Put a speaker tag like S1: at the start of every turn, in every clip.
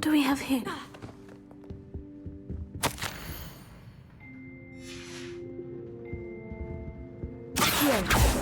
S1: do we have here? Here.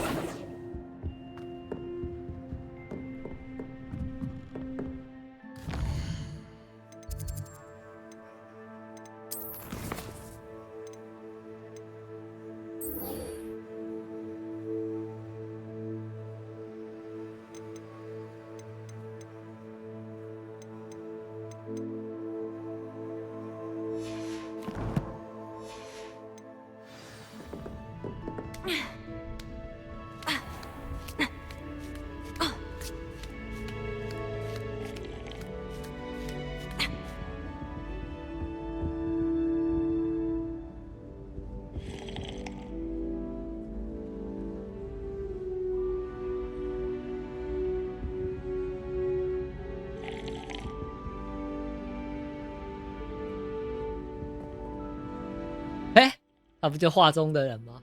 S2: 他不就画中的人吗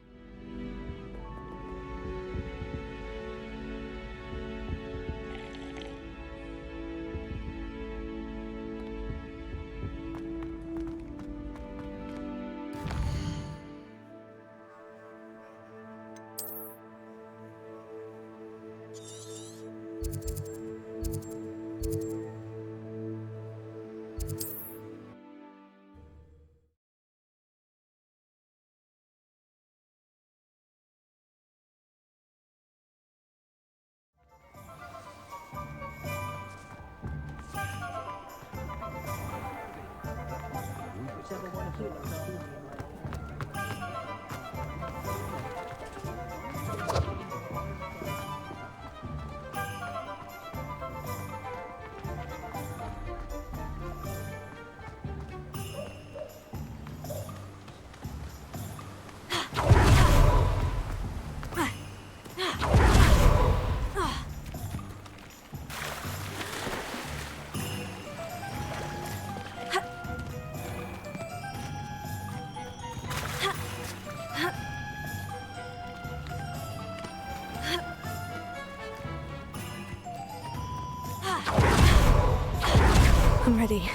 S2: ？I'm
S1: ready.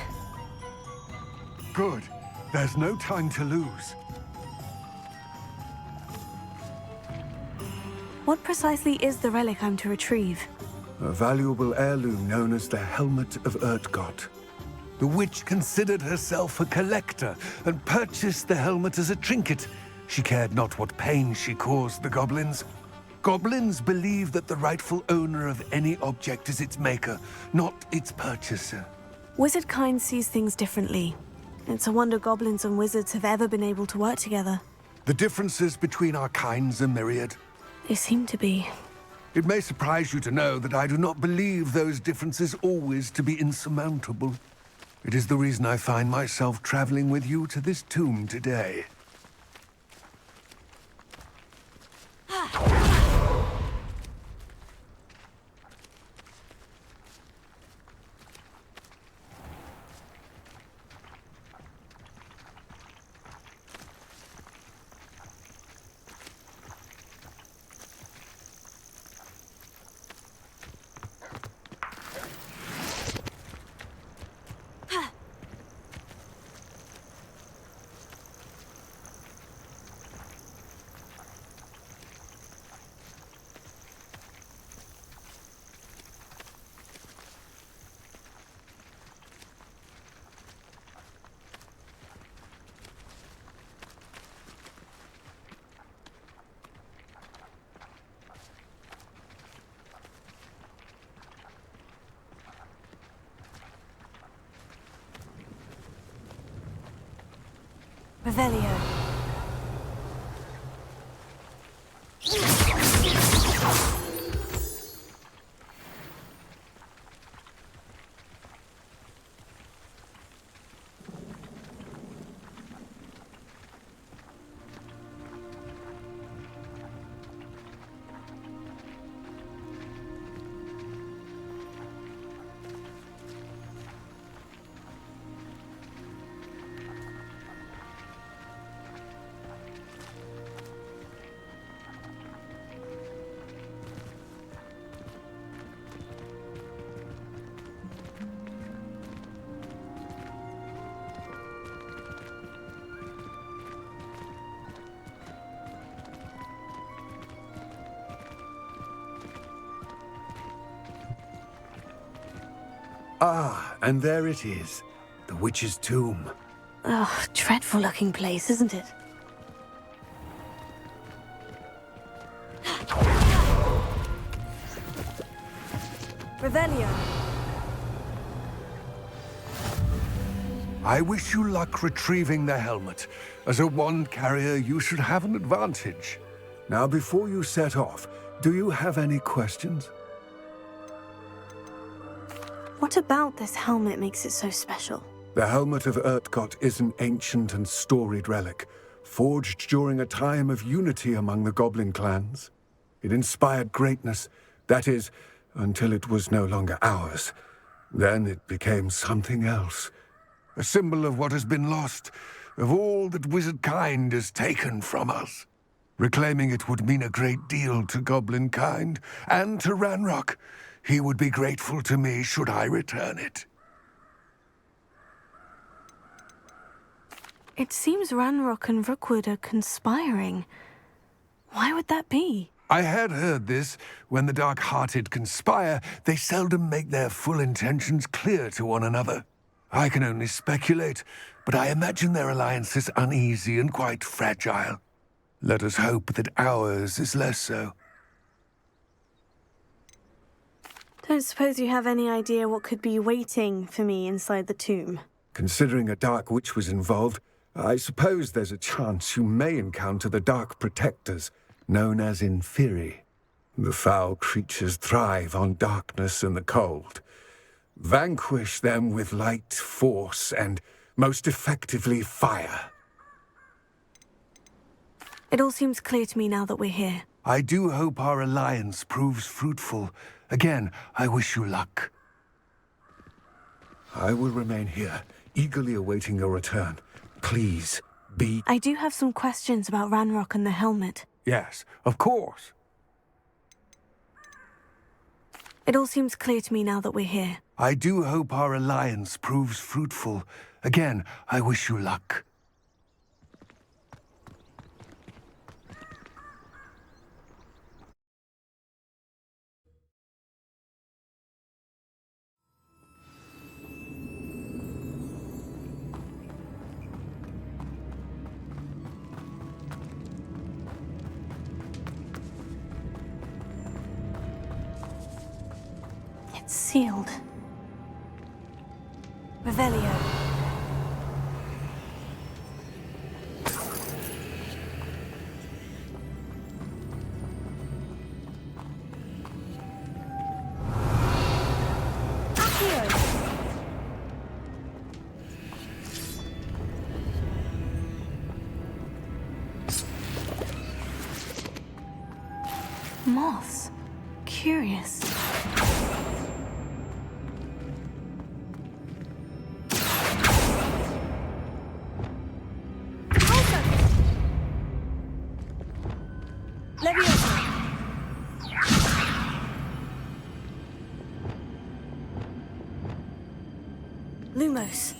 S3: Good. There's no time to lose.
S1: What precisely is the relic I'm to retrieve?
S3: A valuable heirloom known as the Helmet of Urtgott. The witch considered herself a collector and purchased the helmet as a trinket. She cared not what pain she caused the goblins. Goblins believe that the rightful owner of any object is its maker, not its purchaser.
S1: Wizard kind sees things differently. It's a wonder goblins and wizards have ever been able to work together.
S3: The differences between our kinds are myriad.
S1: They seem to be.
S3: It may surprise you to know that I do not believe those differences always to be insurmountable. It is the reason I find myself traveling with you to this tomb today.
S1: Revelio.
S3: Ah, and there it is. The witch's tomb.
S1: Oh, dreadful looking place, isn't it? Revelio.
S3: I wish you luck retrieving the helmet. As a wand carrier, you should have an advantage. Now, before you set off, do you have any questions?
S1: What about this helmet makes it so special?
S3: The helmet of Urtkot is an ancient and storied relic, forged during a time of unity among the goblin clans. It inspired greatness, that is, until it was no longer ours. Then it became something else. A symbol of what has been lost, of all that wizard kind has taken from us. Reclaiming it would mean a great deal to goblin kind, and to Ranrock. He would be grateful to me should I return it.
S1: It seems Ranrock and Rookwood are conspiring. Why would that be?
S3: I had heard this. When the dark-hearted conspire, they seldom make their full intentions clear to one another. I can only speculate, but I imagine their alliance is uneasy and quite fragile. Let us hope that ours is less so.
S1: Don't suppose you have any idea what could be waiting for me inside the tomb?
S3: Considering a dark witch was involved, I suppose there's a chance you may encounter the Dark Protectors, known as Inferi. The foul creatures thrive on darkness and the cold. Vanquish them with light, force, and, most effectively, fire.
S1: It all seems clear to me now that we're here.
S3: I do hope our alliance proves fruitful. Again, I wish you luck. I will remain here, eagerly awaiting your return. Please, be...
S1: I do have some questions about Ranrock and the helmet.
S3: Yes, of course.
S1: It all seems clear to me now that we're here.
S3: I do hope our alliance proves fruitful. Again, I wish you luck.
S1: It's sealed. Revelio. Moths. Curious. Lumos.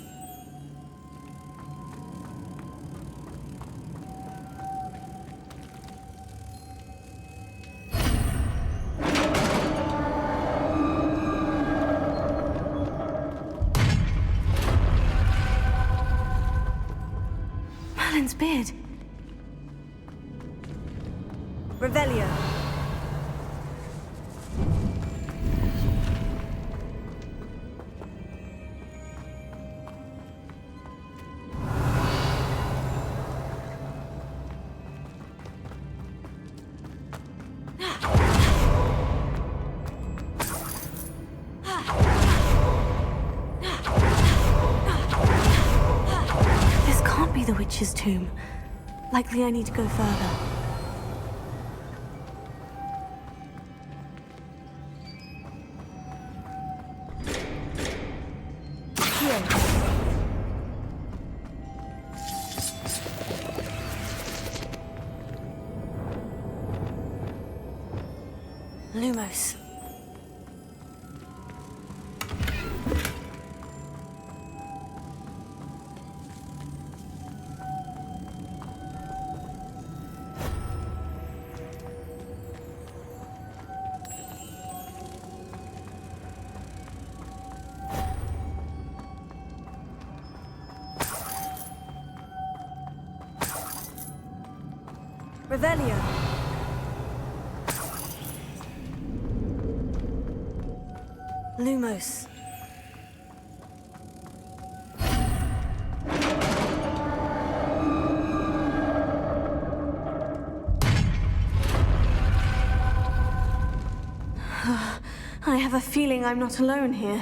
S1: Merlin's beard. Revelio. This can't be the witch's tomb. Likely I need to go further. Here. Lumos. Revelio. Lumos. I have a feeling I'm not alone here.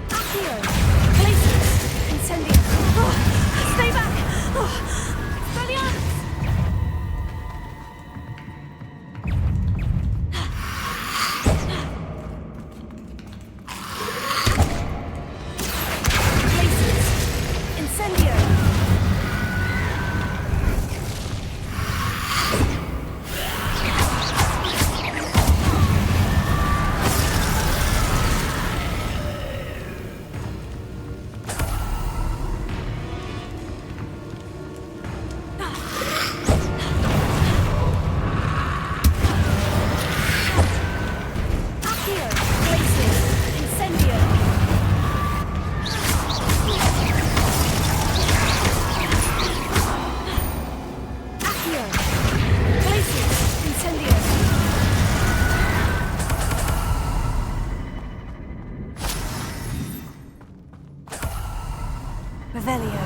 S1: Accio! Glacius! Incendio! Oh, stay back! Oh, Expelliarmus! Glacius! Incendio! Accio! Glacius! Incendio! Accio! Glacius! Incendio! Revelio.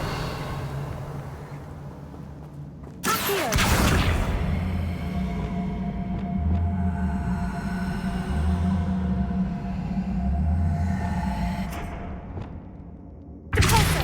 S1: Accio! Depulso!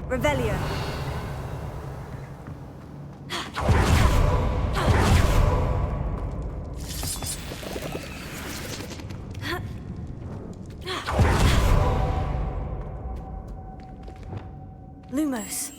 S1: Revelio. Lumos.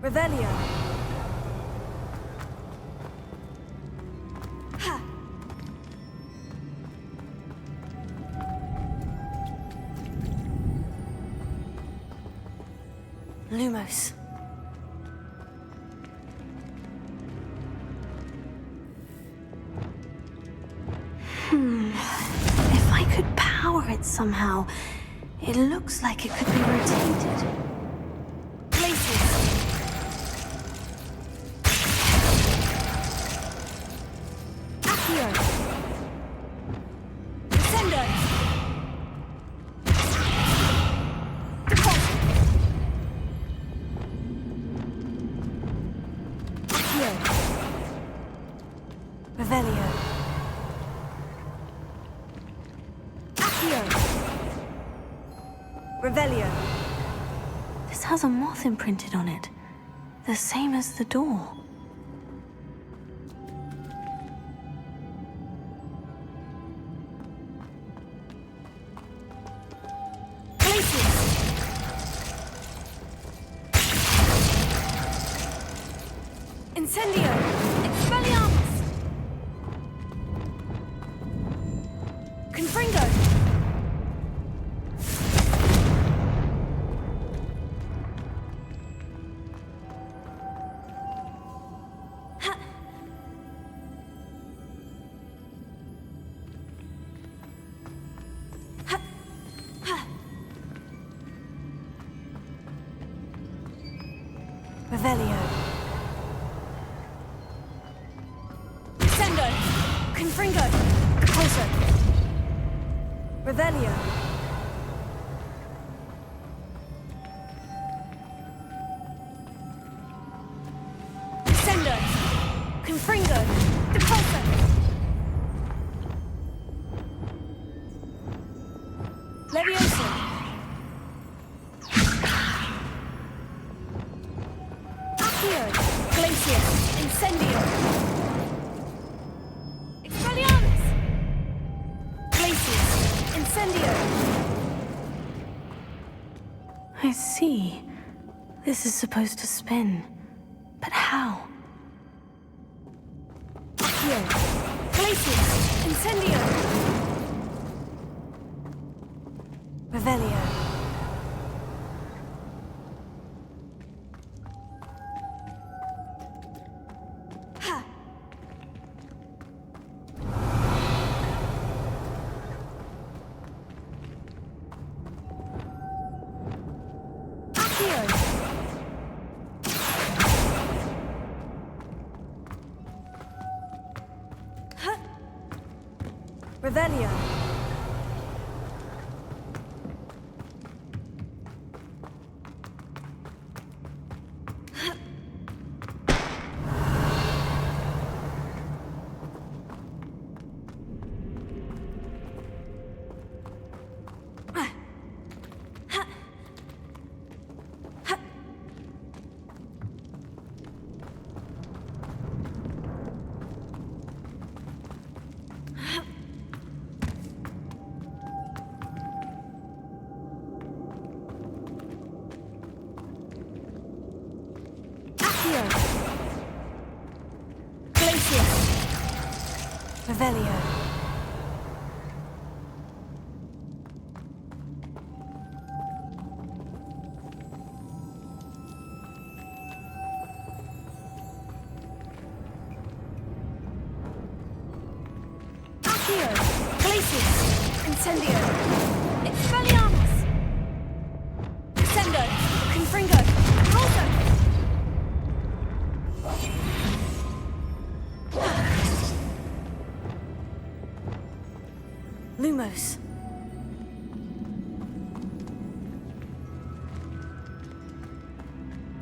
S1: Revelio. Ha. Lumos. If I could power it somehow, it looks like it could be rotated. Glacius. Accio. Descendo. Depulso. Accio. Revelio. Accio. Revelio. This has a moth imprinted on it, the same as the door. Glacius. Incendio. Expelliarmus. Confringo. Revelio. Descendo. Confringo. Depulso. Revelio. Descendo. Confringo. Depulso. Levioso. Glacier. Incendio. Expelliarmus. Glacier. Incendio. I see. This is supposed to spin. But how? Accio. Glacier. Incendio. Revelio. Ha! Accio. Ha! Revelio. Glacier. Revelio. Accio. Glacier. Incendio. Expelliarmus. Sendo. Confringo. Repulso. Lumos.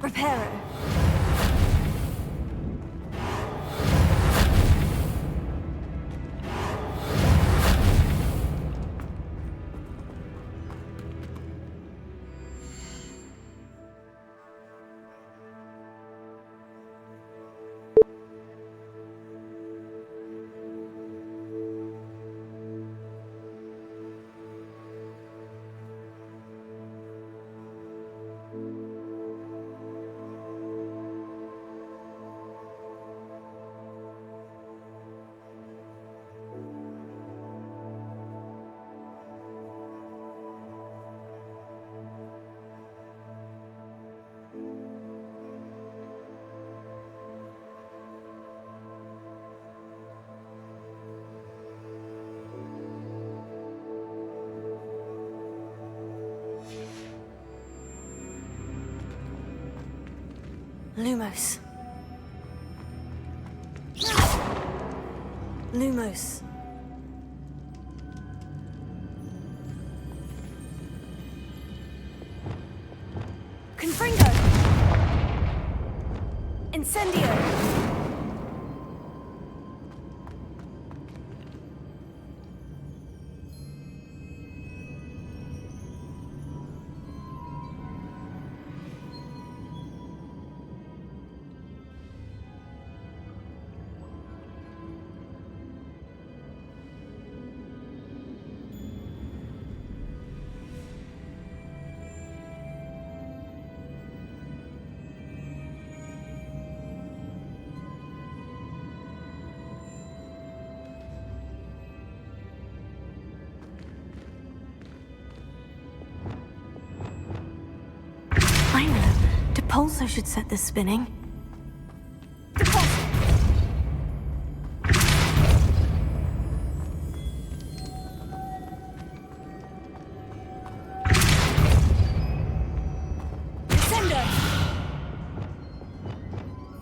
S1: Reparo. Lumos. Lumos. Confringo. Incendio. I know. Depulso should set this spinning. Depulso! Sendo!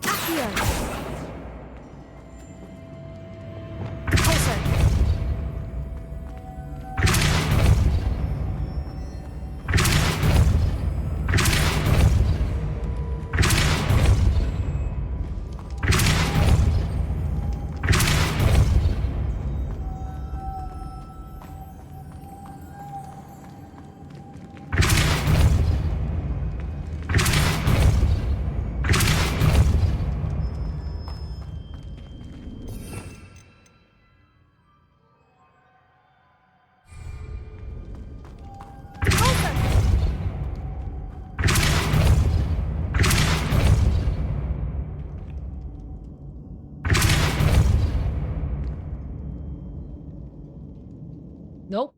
S1: Accio! Depulso!
S2: Nope.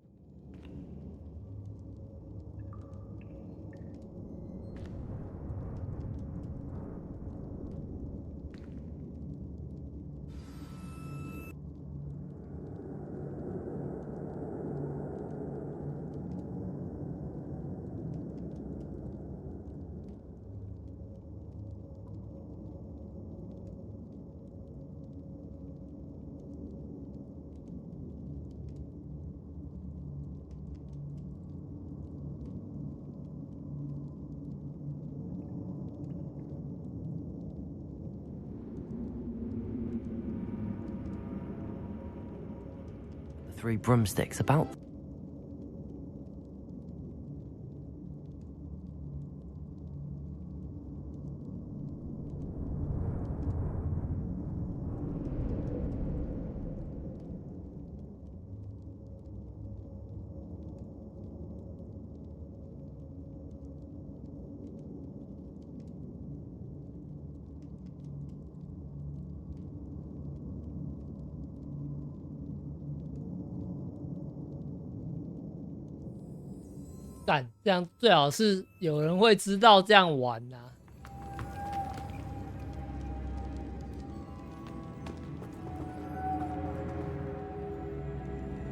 S4: Three broomsticks about.
S2: 干，这样最好是有人会知道这样玩啊。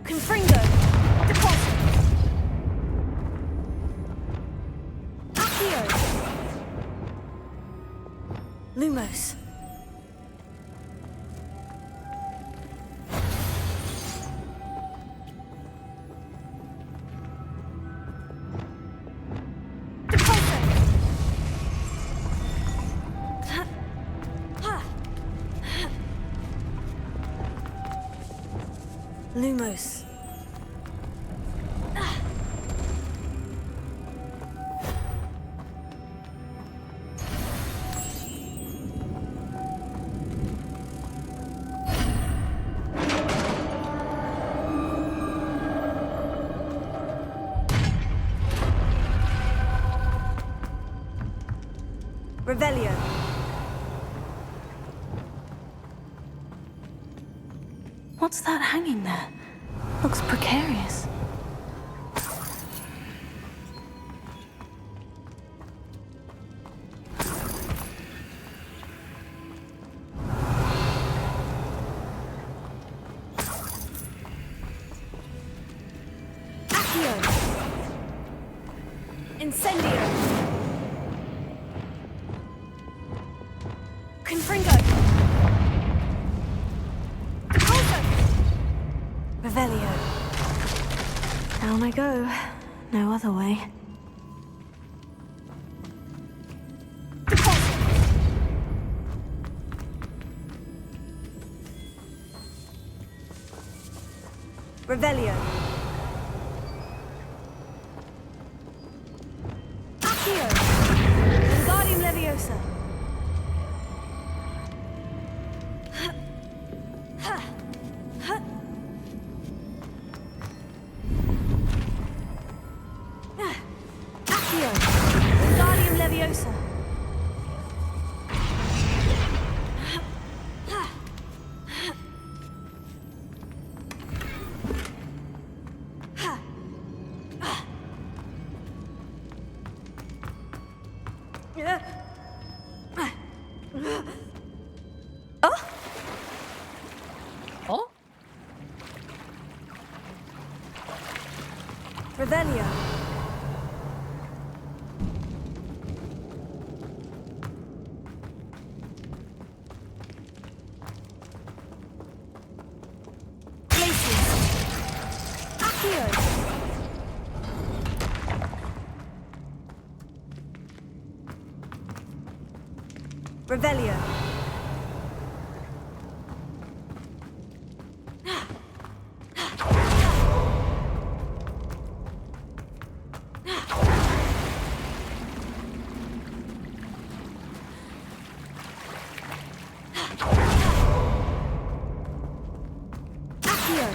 S1: Confringo! Deposit! Accio! Lumos! Lumos. Revelio. What's that hanging there? Looks precarious. Accio. Incendio. Confringo. Revelio. Down I go. No other way. Revelio. Accio. Wingardium Leviosa. Accio. Wingardium Leviosa.
S2: Oh?
S1: Revelio. Glacius. Accio. Revelio. Accio.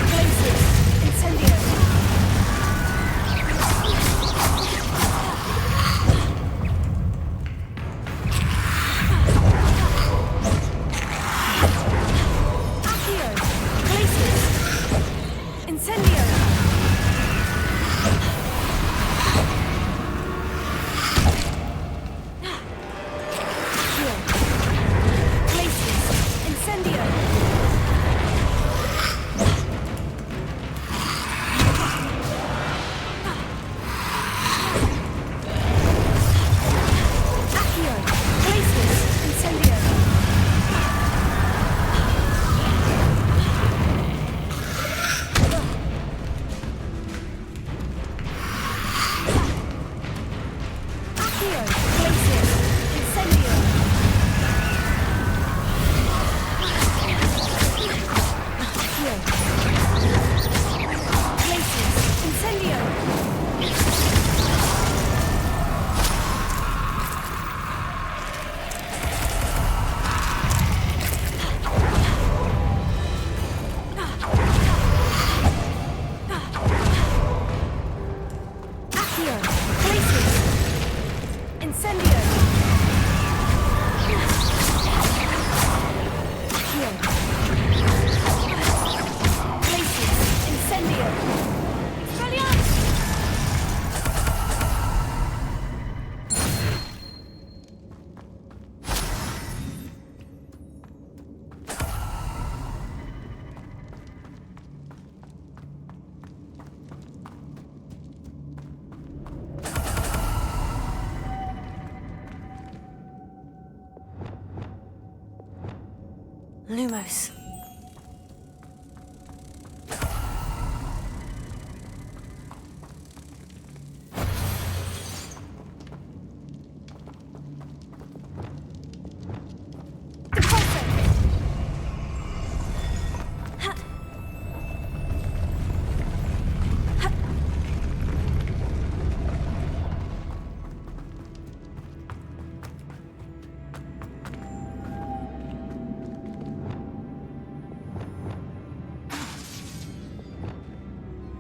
S1: Glacius. Incendio. Lumos.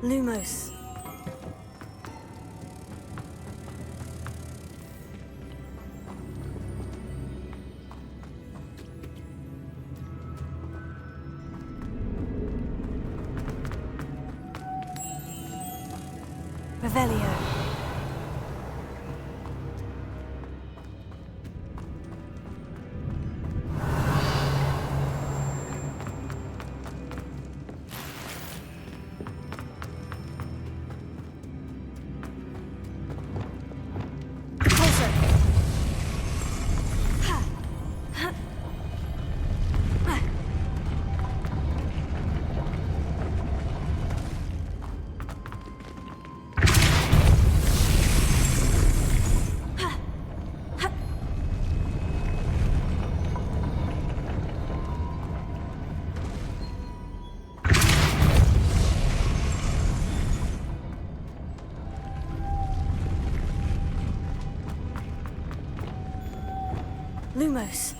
S1: Lumos. Revelio. Lumos.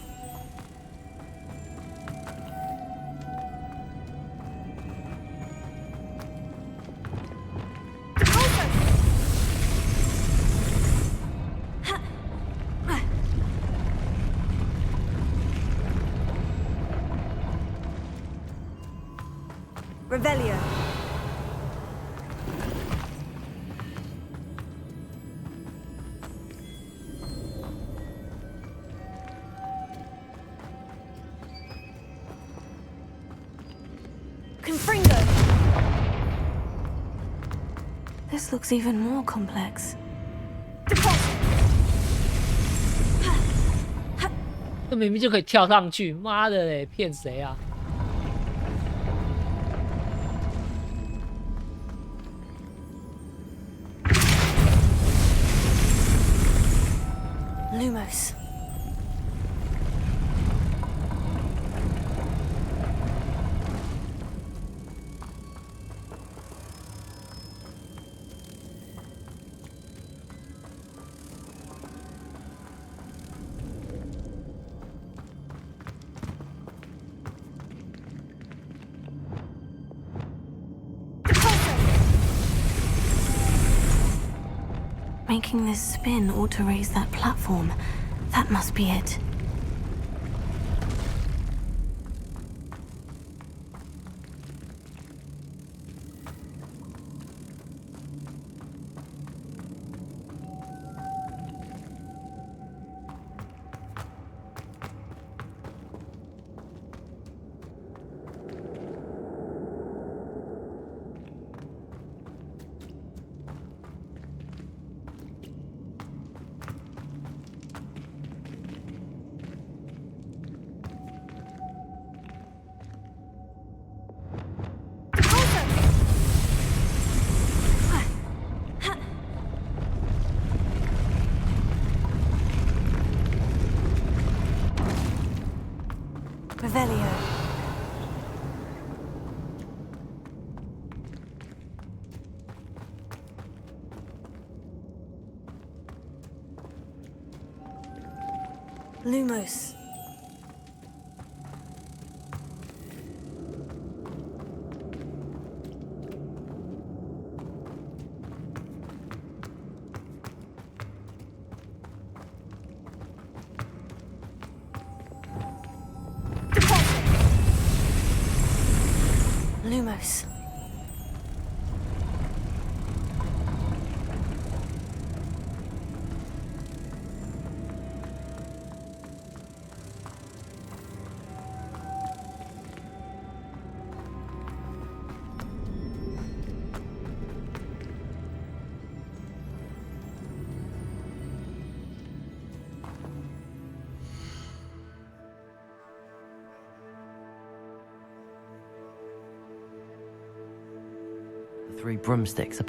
S1: Revelio. Confringo. This looks even more complex.
S2: 这明明就可以跳上去，妈的嘞，骗谁啊？
S1: Lumos. Making this spin ought to raise that platform. That must be it. Revelio. Lumos. Lumos.
S4: The 3 broomsticks.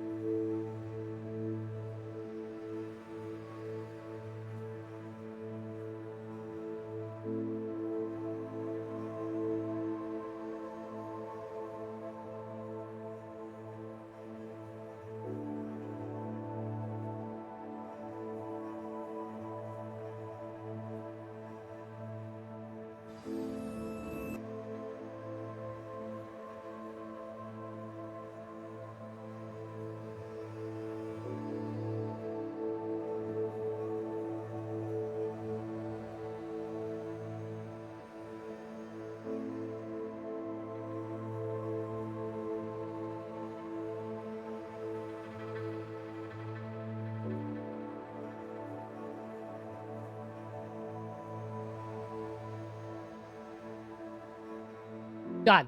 S2: 干，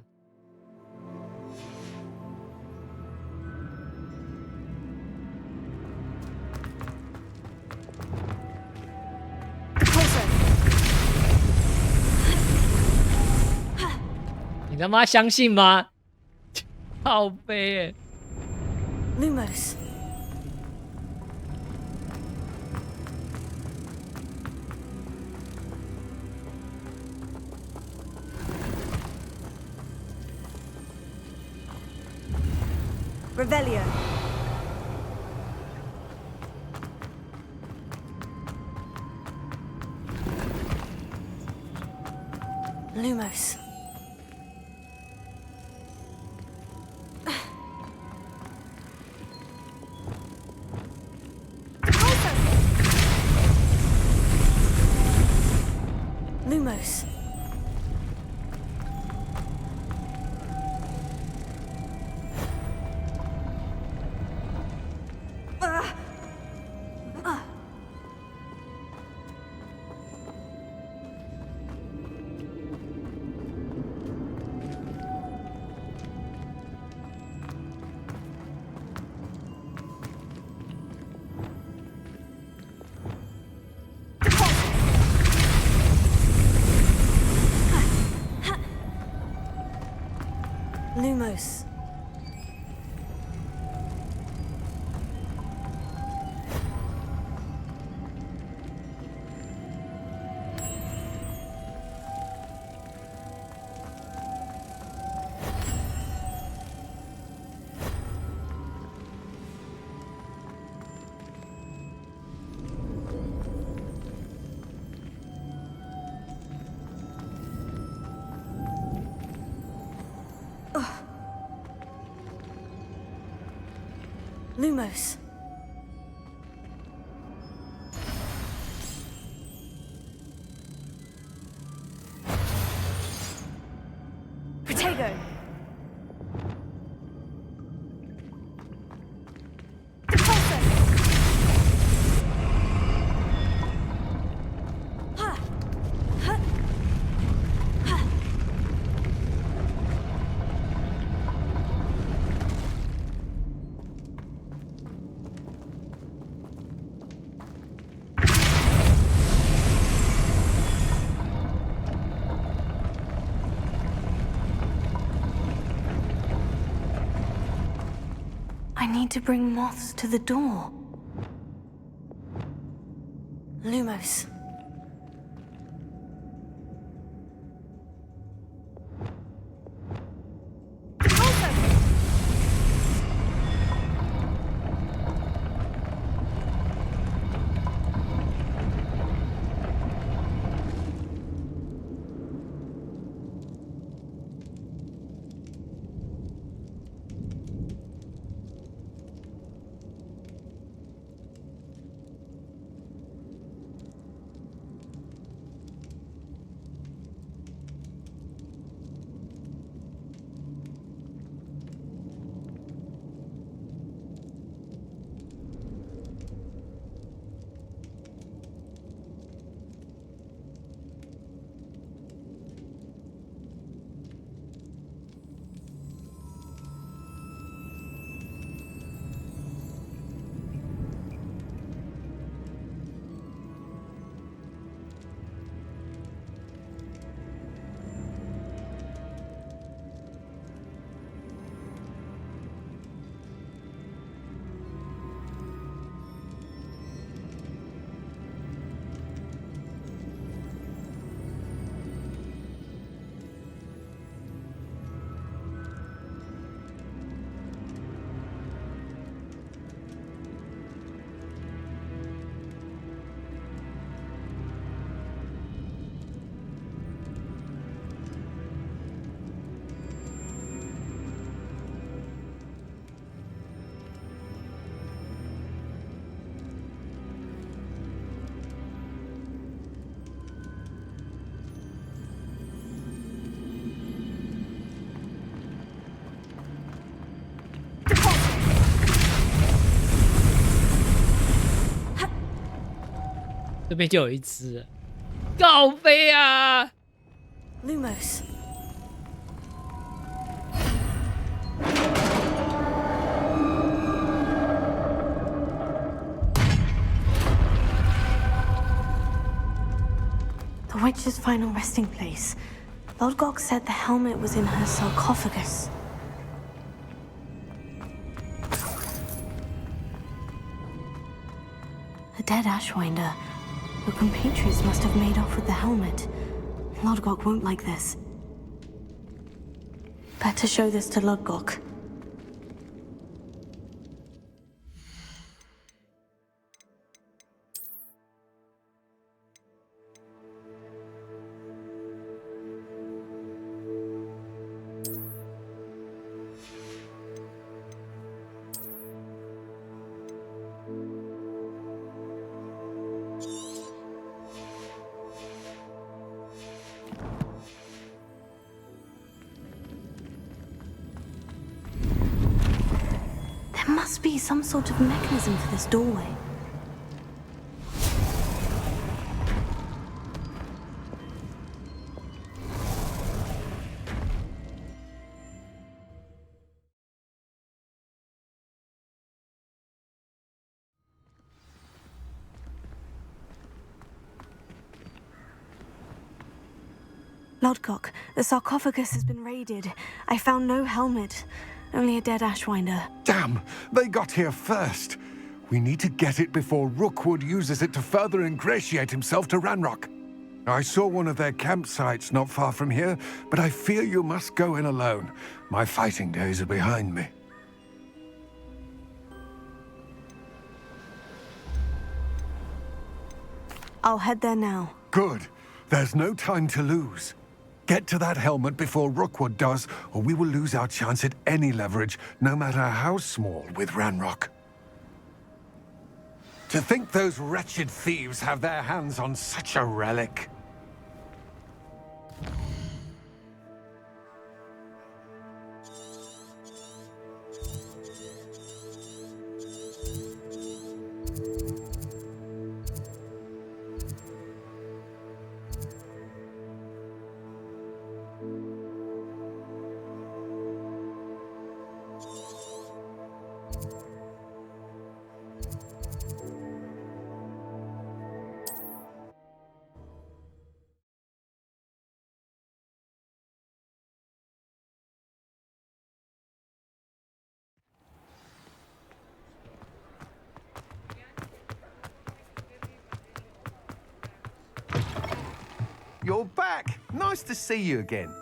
S2: 你他妈相信吗？靠背耶！
S1: Lumos. Revelio. Lumos. Lumos. Lumos. Lumos. Protego. I need to bring moths to the door. Lumos.
S2: 这边就有一只，告飞啊！
S1: Lumos. The witch's final resting place. Lodgok said the helmet was in her sarcophagus. A dead Ashwinder. Your compatriots must have made off with the helmet. Lodgok won't like this. Better show this to Lodgok. There must be some sort of mechanism for this doorway. Lodgok, the sarcophagus has been raided. I found no helmet, only a dead Ashwinder.
S3: Damn! They got here first. We need to get it before Rookwood uses it to further ingratiate himself to Ranrock. I saw one of their campsites not far from here, but I fear you must go in alone. My fighting days are behind me.
S1: I'll head there now.
S3: Good. There's no time to lose. Get to that helmet before Rookwood does, or we will lose our chance at any leverage, no matter how small, with Ranrock. To think those wretched thieves have their hands on such a relic.
S5: You're back. Nice to see you again.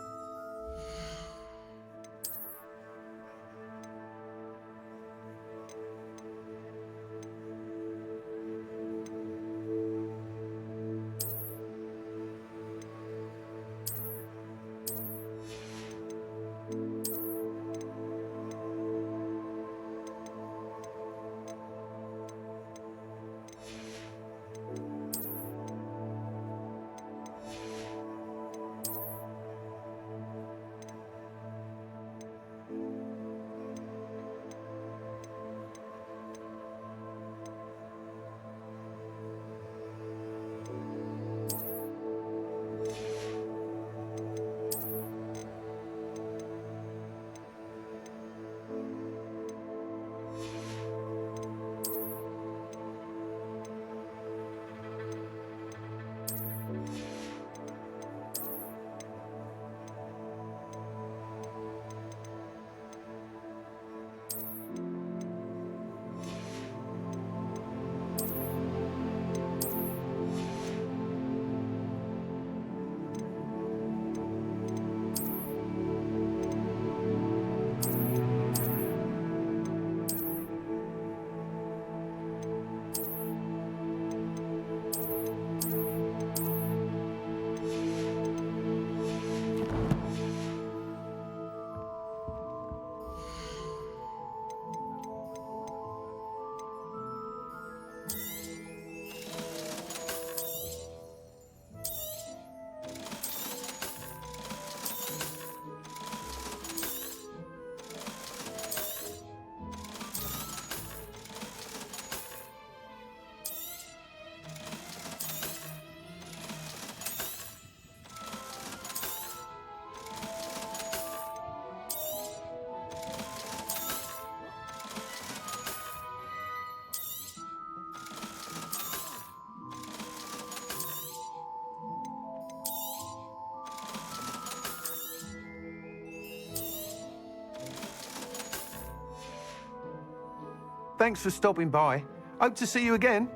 S5: Thanks for stopping by. Hope to see you again.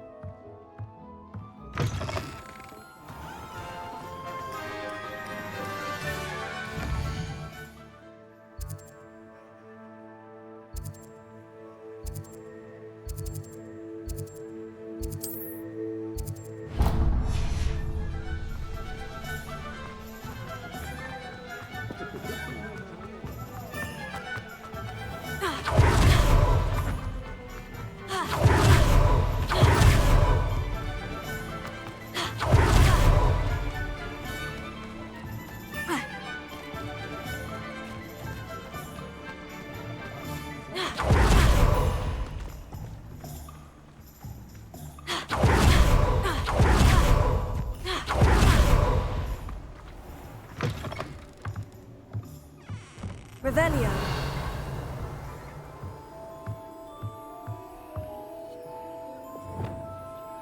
S1: Revelio.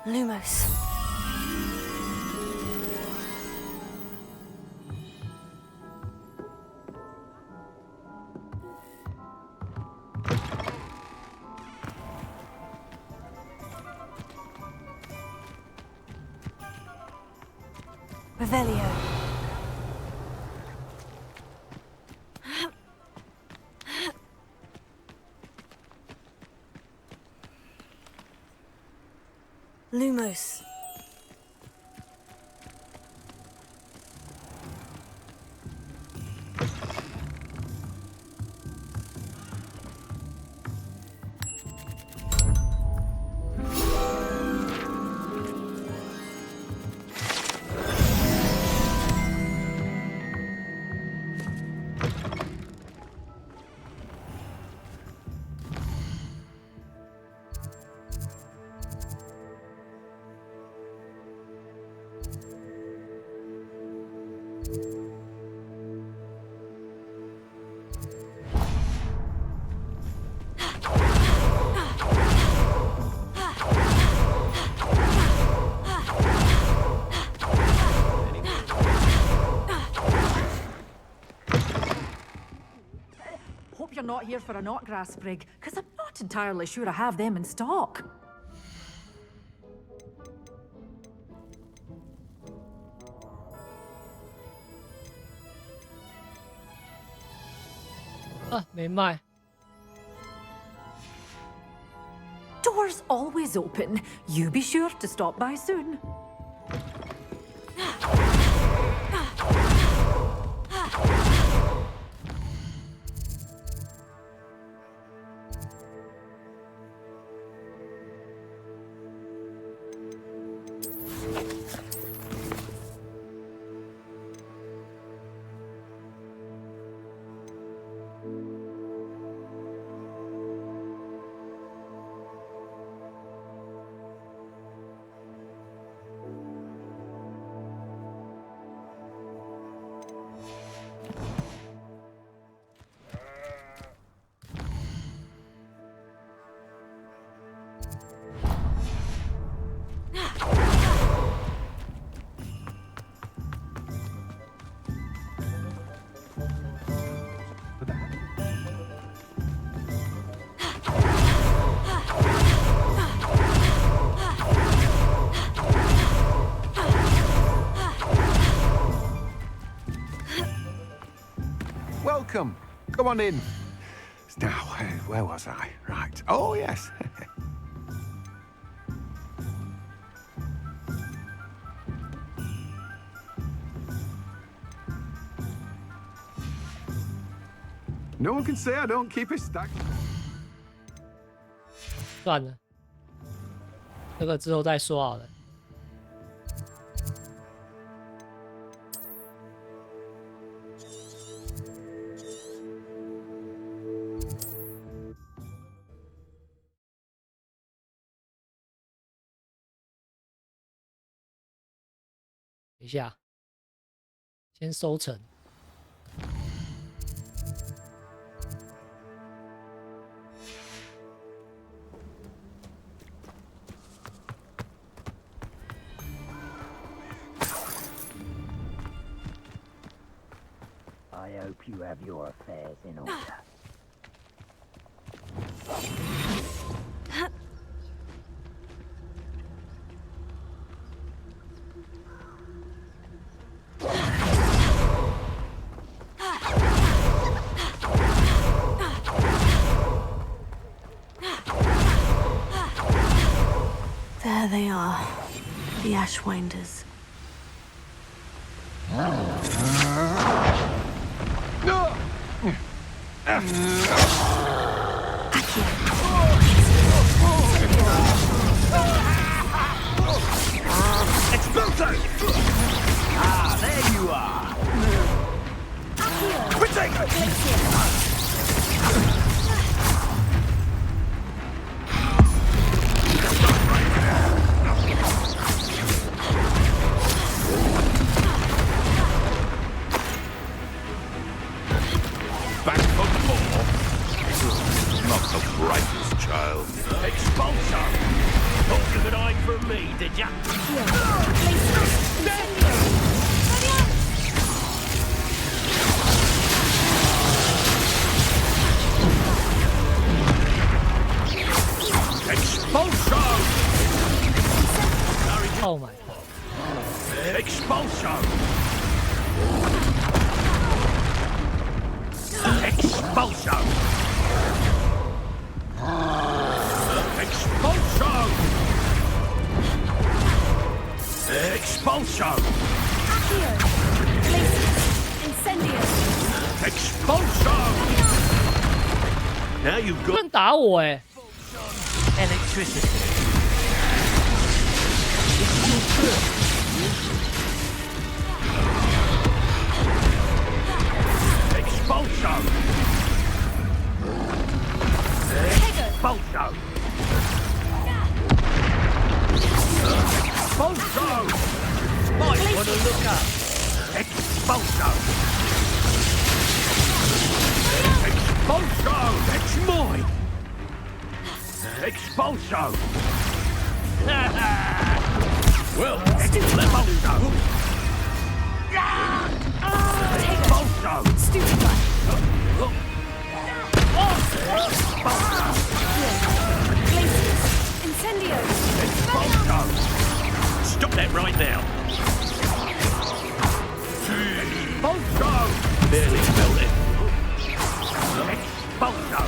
S1: Lumos. Revelio. Lumos.
S6: Hope you're not here for a knotgrass sprig, because I'm not entirely sure I have them in stock.
S2: Ah, 没卖。
S6: Doors always open. You be sure to stop by soon.
S5: Welcome. Go on in. Now, where was I? Right. Oh, yes. No one can say I don't keep it stacked.
S2: 算了，这个之后再说好了。等一下，先收成。
S7: I hope you have your affairs in order.
S1: they are. The Ashwinders.
S5: Expulso! Ah, there you are. Potato! Back for more. Not the brightest child. Expulso! Thought you could hide from me, did ya? Expulso!
S2: Oh my god.
S5: Expulso! Expulso! Expulso! Expulso! Expulso! Now you've
S2: 不
S5: got
S2: 能打我哎！
S5: electricity. Expulso! Expulso! Expulso! Might want to look up. Expulso! Expulso! That's mine! Expulso! Well, expulso! Expulso!
S1: Stupid one. Glaciers. Incendio.
S5: Expulso! Stop that right now! Expulso! Barely felt it. Expulso!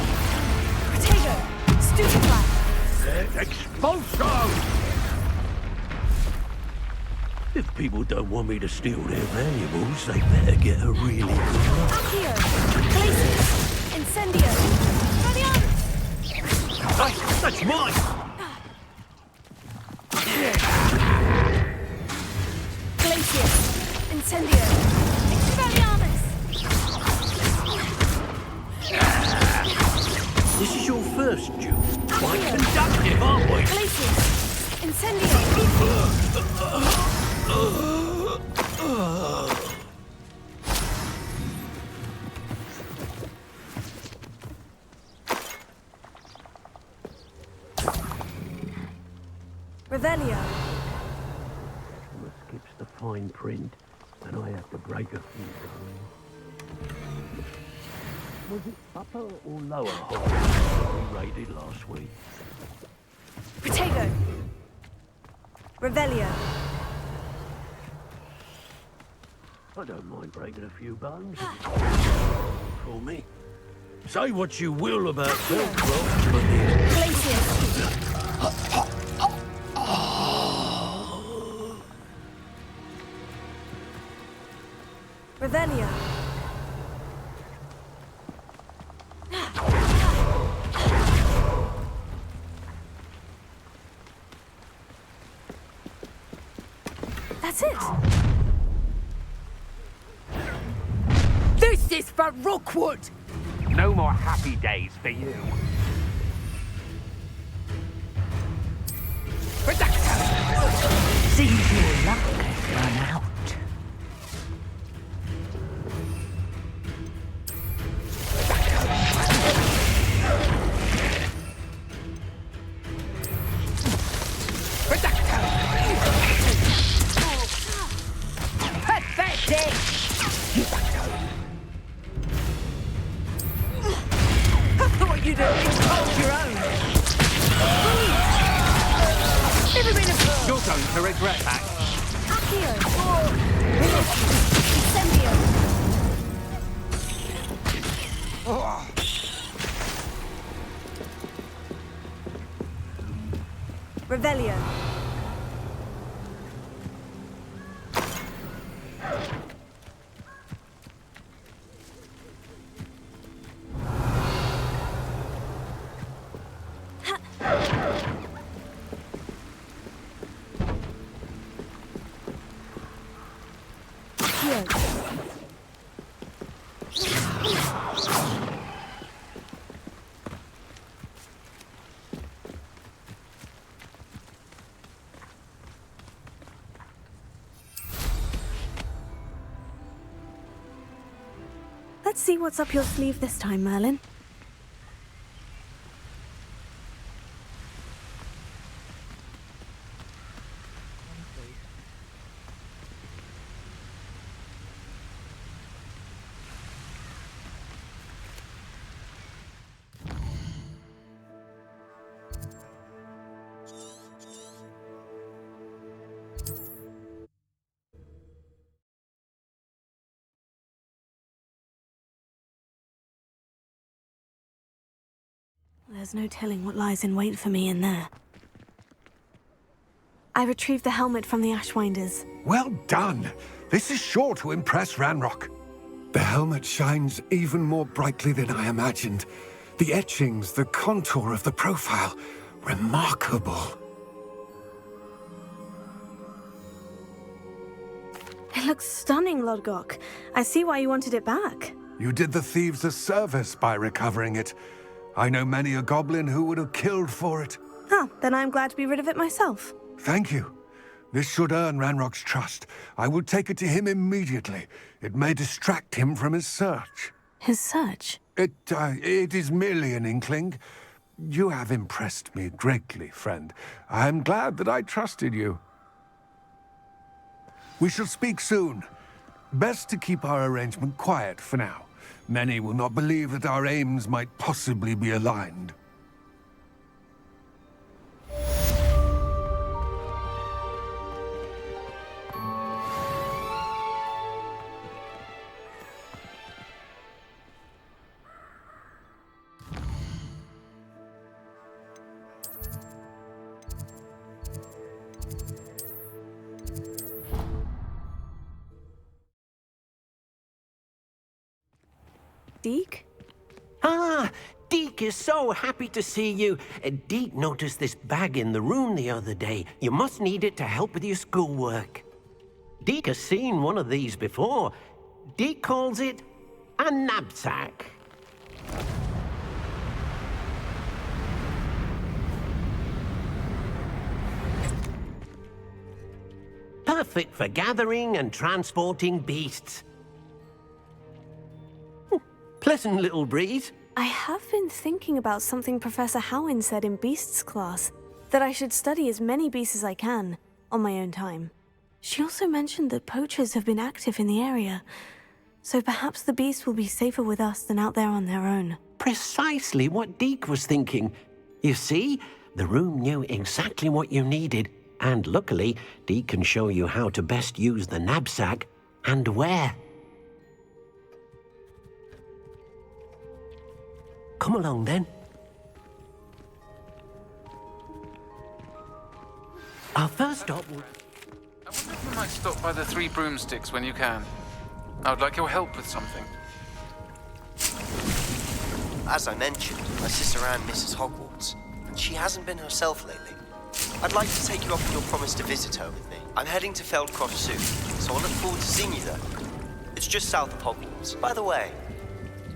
S1: Potato. Stupid one.
S5: Expulso! If people don't want me to steal their valuables, they better get a really good look.
S1: Accio. Glaciers. Incendio.
S5: Hey, that's mine!
S1: Glaciers. Incendio. Expelliarmus.
S5: This is your first duel. Quite conductive, aren't we?
S1: Glaciers. Incendio. Revelio.
S5: Skips the fine print, and I have to break a few times. Was it upper or lower Hogwarts that we raided last week?
S1: Potato. Revelio.
S5: I don't mind breaking a few bones. For me. Say what you will about Belcroft, but there's
S1: Glaciers. Revelio. That's it.
S6: This is for Rookwood!
S7: No more happy days for you.
S6: Seems your luck has run out. Pathetic! I thought you'd have been told your own. Never been a fool.
S7: You're going to regret that.
S1: Accio. Incendio. Revelio. here. Let's see what's up your sleeve this time, Merlin. There's no telling what lies in wait for me in there. I retrieved the helmet from the Ashwinders.
S3: Well done! This is sure to impress Ranrock. The helmet shines even more brightly than I imagined. The etchings, the contour of the profile, remarkable.
S1: It looks stunning, Lodgok. I see why you wanted it back.
S3: You did the thieves a service by recovering it. I know many a goblin who would have killed for it.
S1: Ah, then I'm glad to be rid of it myself.
S3: Thank you. This should earn Ranrock's trust. I will take it to him immediately. It may distract him from his search.
S1: His search?
S3: It is merely an inkling. You have impressed me greatly, friend. I am glad that I trusted you. We shall speak soon. Best to keep our arrangement quiet for now. Many will not believe that our aims might possibly be aligned.
S1: Deke?
S5: Ah, Deke is so happy to see you. Deke noticed this bag in the room the other day. You must need it to help with your schoolwork. Deke has seen one of these before. Deke calls it a knapsack. Perfect for gathering and transporting beasts. Pleasant little breeze.
S1: I have been thinking about something Professor Howin said in Beasts class, that I should study as many beasts as I can, on my own time. She also mentioned that poachers have been active in the area, so perhaps the beasts will be safer with us than out there on their own.
S5: Precisely what Deke was thinking. You see, the room knew exactly what you needed, and luckily, Deke can show you how to best use the knapsack and where. Come along, then. Our first stop will...
S8: I wonder if you might stop by the Three Broomsticks when you can. I would like your help with something.
S9: As I mentioned, my sister Anne misses Hogwarts, and she hasn't been herself lately. I'd like to take you up on your promise to visit her with me. I'm heading to Feldcroft soon, so I look forward to seeing you there. It's just south of Hogwarts. By the way,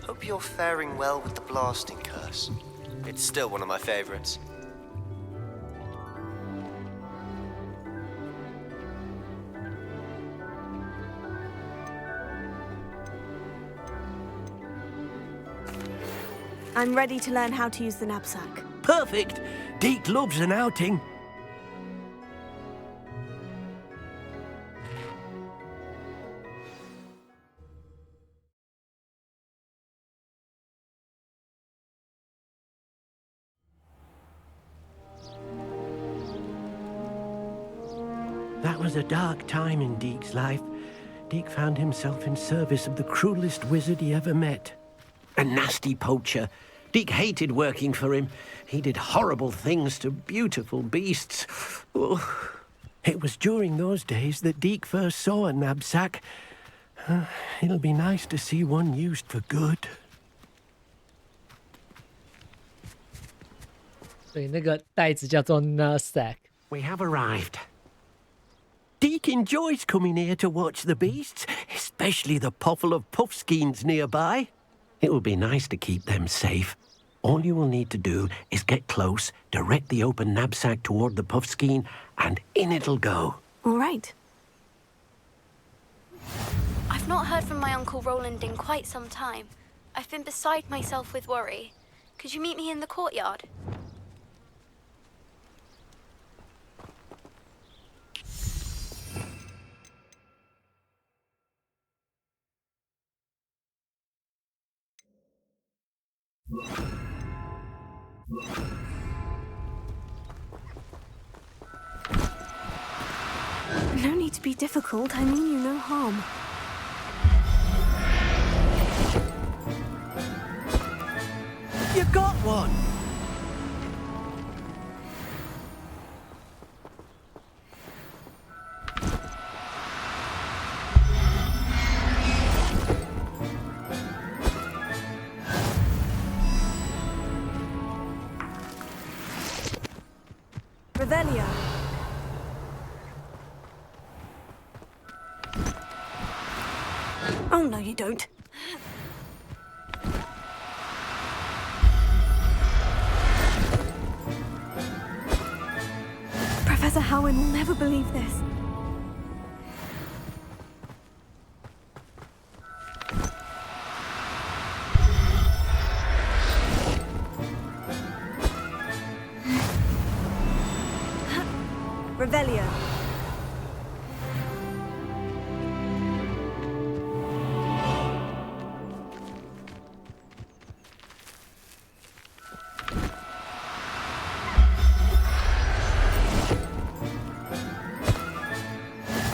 S9: hope you're faring well with the blasting curse. It's still one of my favorites.
S1: I'm ready to learn how to use the knapsack.
S5: Perfect! Deke loves an outing. That was a dark time in Deke's life. Deke found himself in service of the cruelest wizard he ever met. A nasty poacher. Deke hated working for him. He did horrible things to beautiful beasts. Oh. It was during those days that Deke first saw a knapsack. It'll be nice to see one used for good.
S2: 所以那个袋子叫做 knapsack。
S5: We have arrived. Deke enjoys coming here to watch the beasts, especially the potful of puffskeins nearby. It will be nice to keep them safe. All you will need to do is get close, direct the open knapsack toward the puffskein, and in it'll go.
S1: All right.
S10: I've not heard from my Uncle Roland in quite some time. I've been beside myself with worry. Could you meet me in the courtyard?
S1: No need to be difficult. I mean you no harm.
S5: You got one!
S1: Revelio. Oh, no, you don't. Professor Howin will never believe this. Revelio.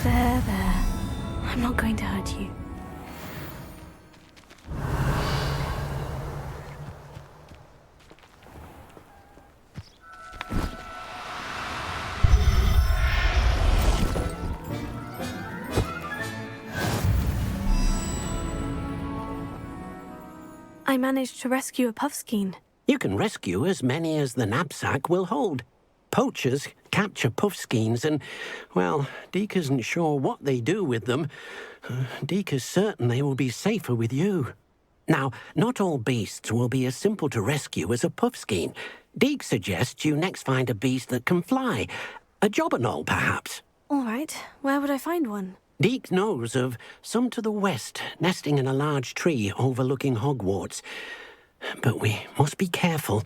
S1: There. I'm not going to hurt you. I managed to rescue a puffskein.
S5: You can rescue as many as the knapsack will hold. Poachers capture puffskeins and, well, Deke isn't sure what they do with them. Deke is certain they will be safer with you. Now, not all beasts will be as simple to rescue as a puffskein. Deke suggests you next find a beast that can fly. A jobberknoll, perhaps.
S1: All right, where would I find one?
S5: Deke knows of some to the west, nesting in a large tree overlooking Hogwarts. But we must be careful.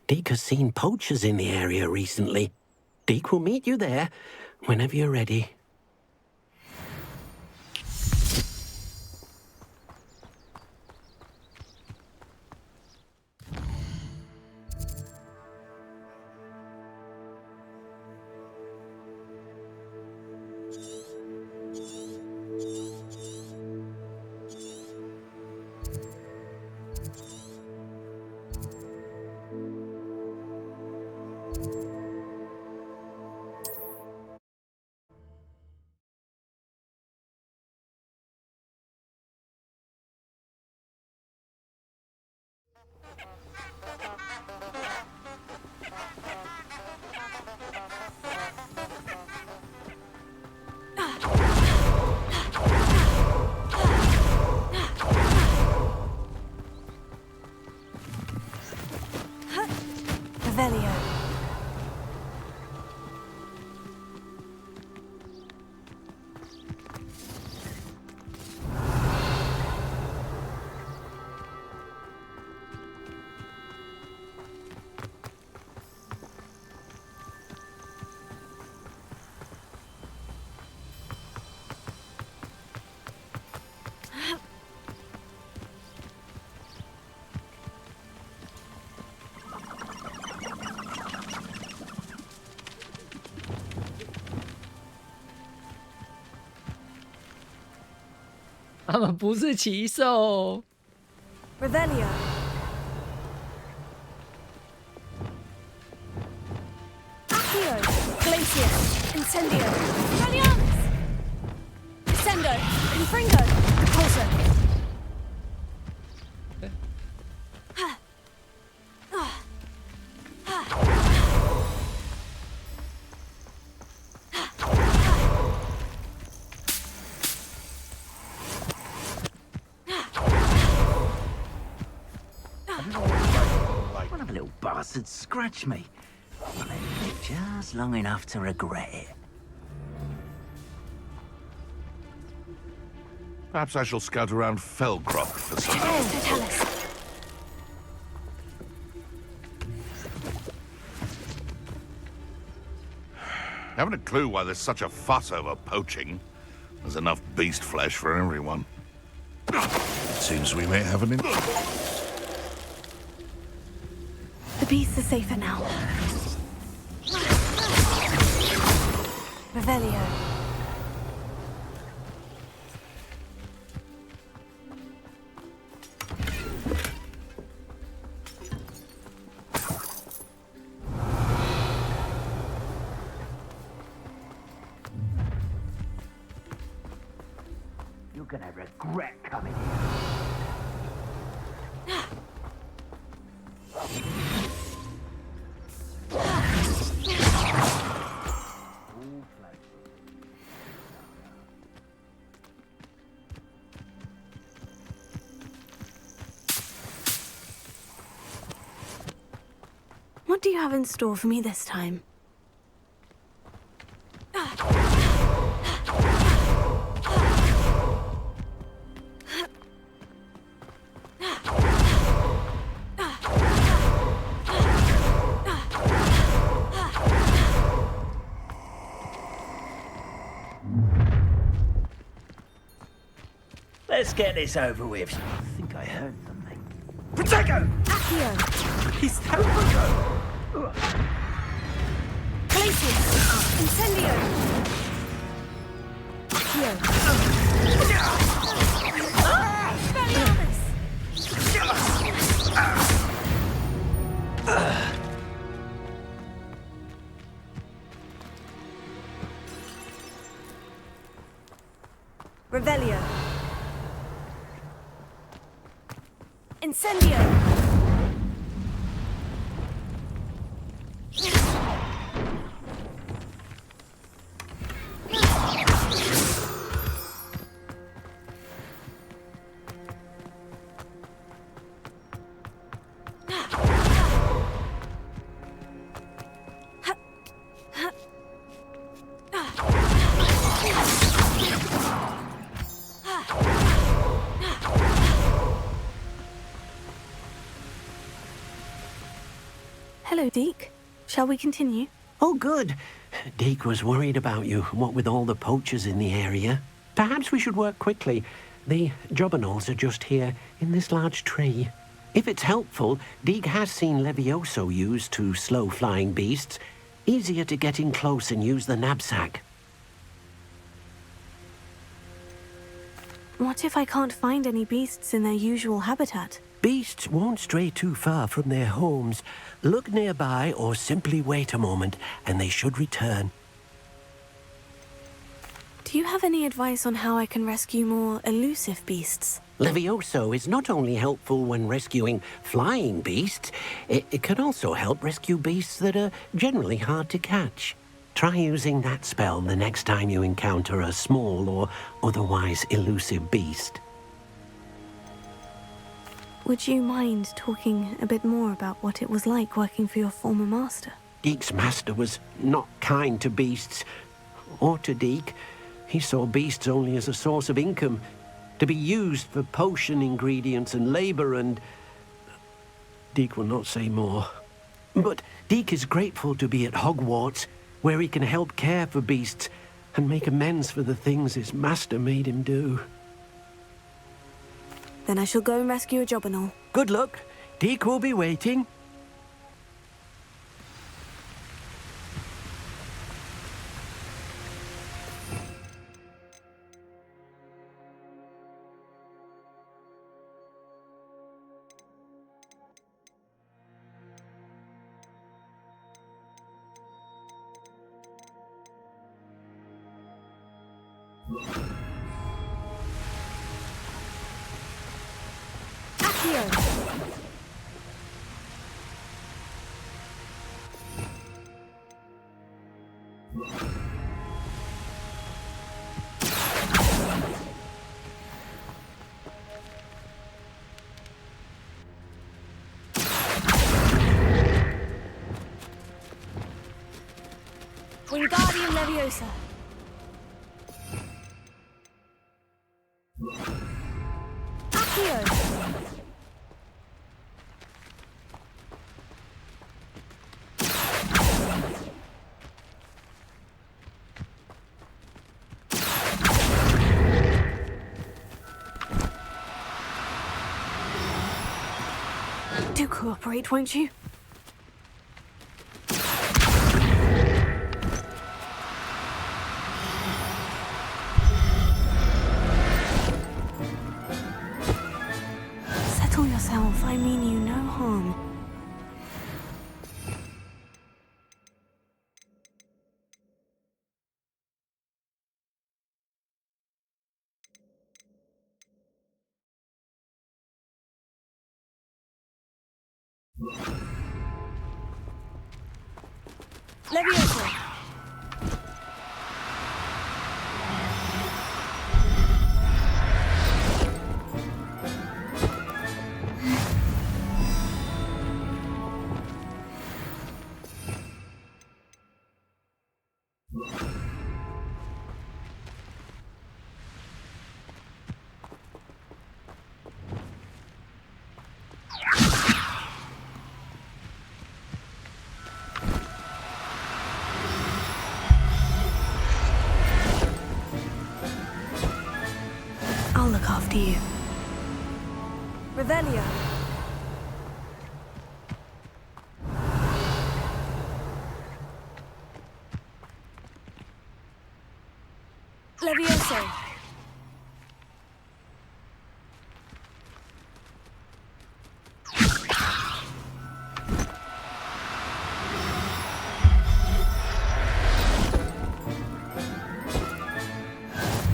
S5: Deke has seen poachers in the area recently. Deke will meet you there whenever you're ready.
S1: Revelio.
S2: 他们不是骑兽。
S1: Revelio. Accio. Glacius. Incendio. Galliarus. Descendo. Confringo. Repulso.
S11: little bastard scratched me. I let him live just long enough to regret it.
S12: Perhaps I shall scout around Felcroft for some...
S1: Oh, tell us.
S12: Haven't a clue why there's such a fuss over poaching. There's enough beast flesh for everyone. Seems we may have an...
S1: The beasts are safer now. Revelio.
S11: You're gonna regret coming here.
S1: What do you have in store for me this time?
S11: Let's get this over with. I think I heard something. Protego!
S1: Accio.
S11: He's Protego!
S1: Glacius. Incendio. Accio. Revelio. Incendio. Hello, Deke. Shall we continue?
S5: Oh, good. Deke was worried about you, what with all the poachers in the area. Perhaps we should work quickly. The jobberknolls are just here, in this large tree. If it's helpful, Deke has seen Levioso used to slow flying beasts. Easier to get in close and use the knapsack.
S1: What if I can't find any beasts in their usual habitat?
S5: Beasts won't stray too far from their homes. Look nearby or simply wait a moment, and they should return.
S1: Do you have any advice on how I can rescue more elusive beasts?
S5: Levioso is not only helpful when rescuing flying beasts, it can also help rescue beasts that are generally hard to catch. Try using that spell the next time you encounter a small or otherwise elusive beast.
S1: Would you mind talking a bit more about what it was like working for your former master?
S5: Deke's master was not kind to beasts, or to Deke. He saw beasts only as a source of income, to be used for potion ingredients and labor, and... Deke will not say more. But Deke is grateful to be at Hogwarts, where he can help care for beasts and make amends for the things his master made him do.
S1: Then I shall go and rescue a jobberknoll.
S5: Good luck. Deke will be waiting.
S1: Leviosa. Accio. Do cooperate, won't you? Settle yourself, I mean you no harm. Leviosa. I'll look after you. Revelio. Levioso.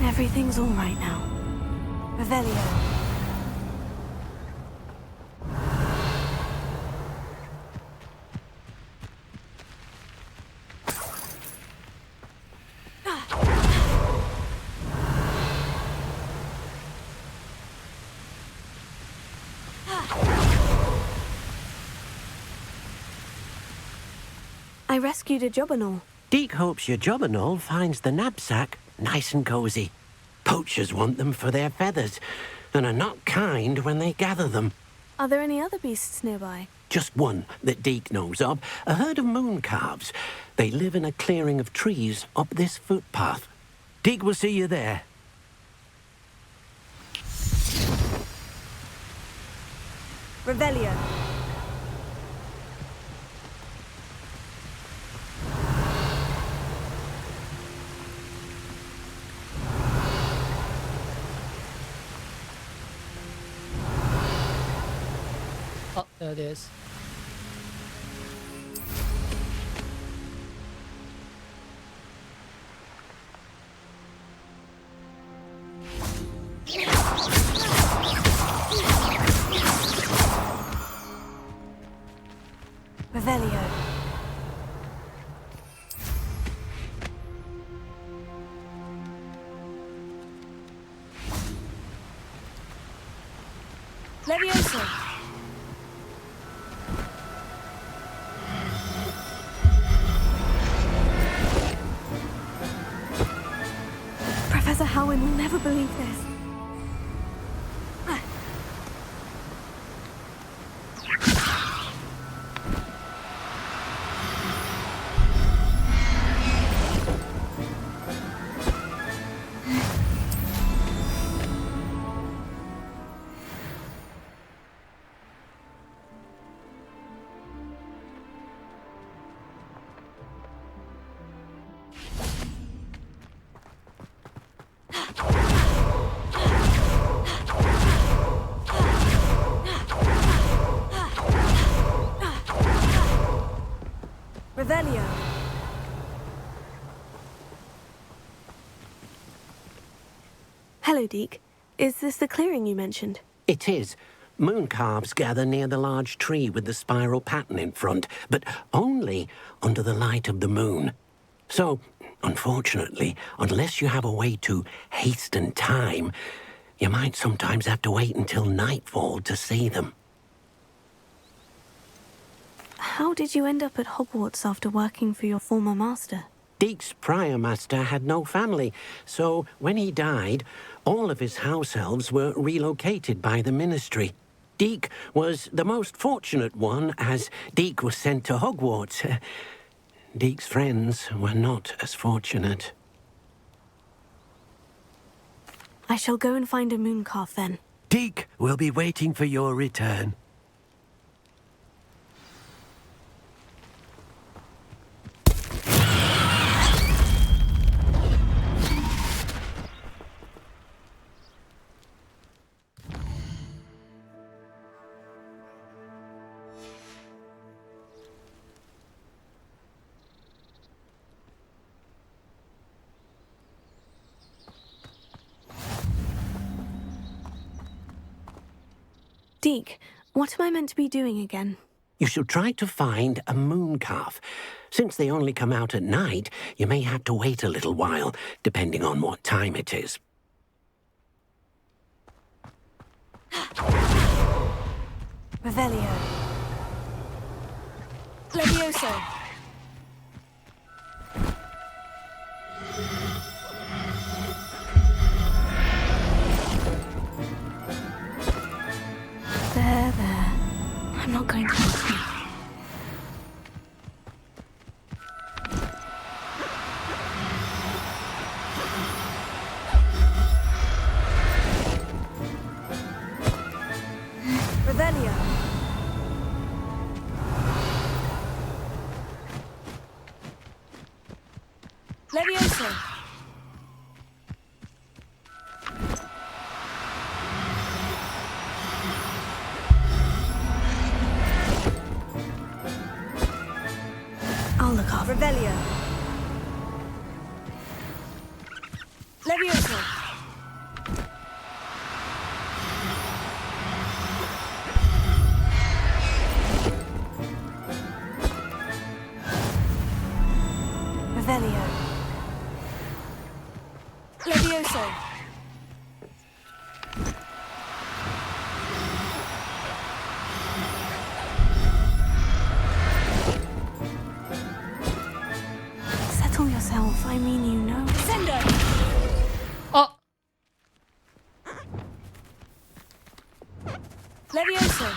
S1: Everything's all right now. Revelio. I rescued a Jobberknoll.
S5: Deke hopes your Jobberknoll finds the knapsack nice and cozy. Poachers want them for their feathers, and are not kind when they gather them.
S1: Are there any other beasts nearby?
S5: Just one that Deke knows of, a herd of moon calves. They live in a clearing of trees up this footpath. Deke will see you there.
S1: Revelio.
S2: Oh, there it is.
S1: Revelio. Levioso. Professor Howin will never believe this. Revelio. Hello, Deke. Is this the clearing you mentioned?
S5: It is. Moon calves gather near the large tree with the spiral pattern in front, but only under the light of the moon. So, unfortunately, unless you have a way to hasten time, you might sometimes have to wait until nightfall to see them.
S1: How did you end up at Hogwarts after working for your former master?
S5: Deek's prior master had no family, so when he died, all of his house elves were relocated by the ministry. Deek was the most fortunate one, as Deek was sent to Hogwarts. Deek's friends were not as fortunate.
S1: I shall go and find a mooncalf then.
S5: Deek will be waiting for your return.
S1: Deek, what am I meant to be doing again?
S5: You should try to find a mooncalf. Since they only come out at night, you may have to wait a little while, depending on what time it is.
S1: Revelio. Levioso. There. I'm not going to hurt you. Revelio. Levioso. I'll look after Revelio. Levioso. Revelio. Levioso. Settle yourself, I mean you know. Sender!
S2: Oh!
S1: Levioso.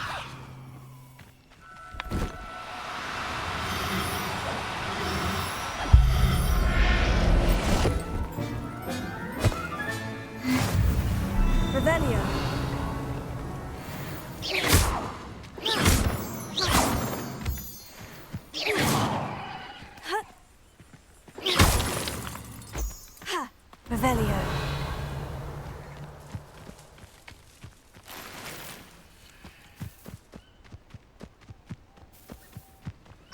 S1: Revelio. Revelio.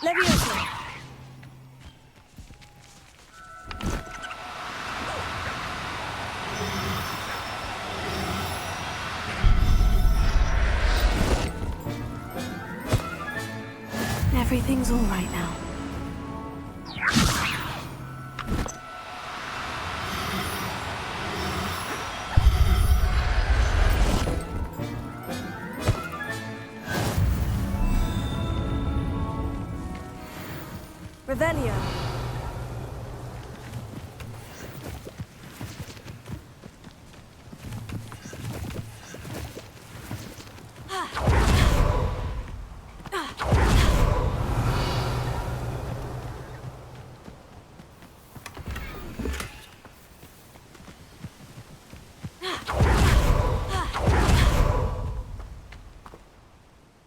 S1: Levioso. Everything's all right now. Revelio.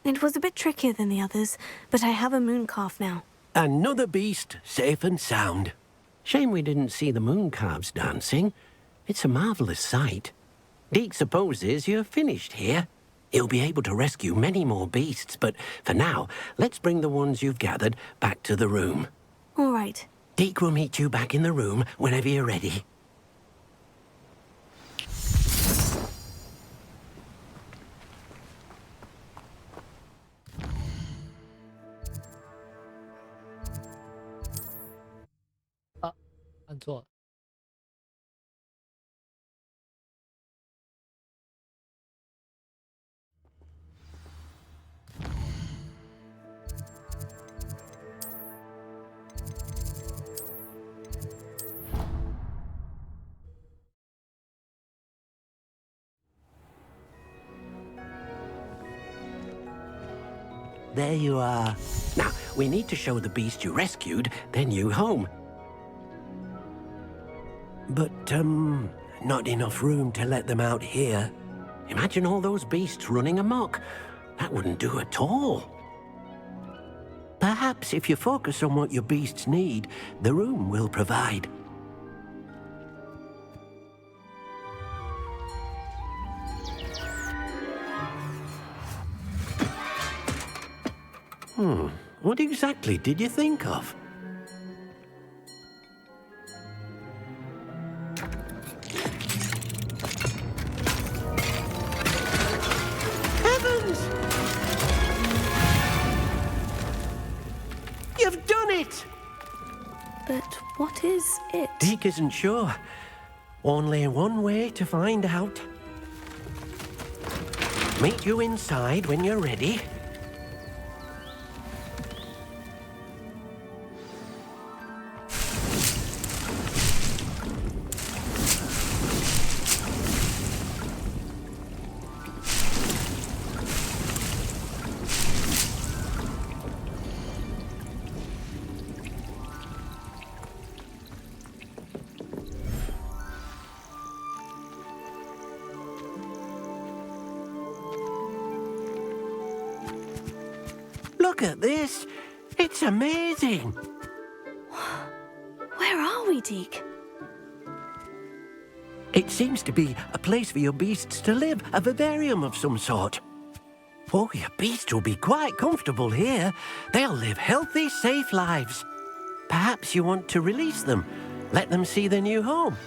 S1: It was a bit trickier than the others, but I have a mooncalf now.
S5: Another beast, safe and sound. Shame we didn't see the mooncalves dancing. It's a marvelous sight. Deek supposes you're finished here. He'll be able to rescue many more beasts, but for now, let's bring the ones you've gathered back to the room.
S1: All right.
S5: Deek will meet you back in the room whenever you're ready.
S2: Ah, 按错了。
S5: There you are. Now, we need to show the beast you rescued their new home. But, not enough room to let them out here. Imagine all those beasts running amok. That wouldn't do at all. Perhaps if you focus on what your beasts need, the room will provide. What exactly did you think of? Heavens! You've done it!
S1: But what is it?
S5: Deke isn't sure. Only one way to find out. Meet you inside when you're ready. Look at this. It's amazing.
S1: Where are we, Deke?
S5: It seems to be a place for your beasts to live, a vivarium of some sort. Oh, your beasts will be quite comfortable here. They'll live healthy, safe lives. Perhaps you want to release them, let them see their new home.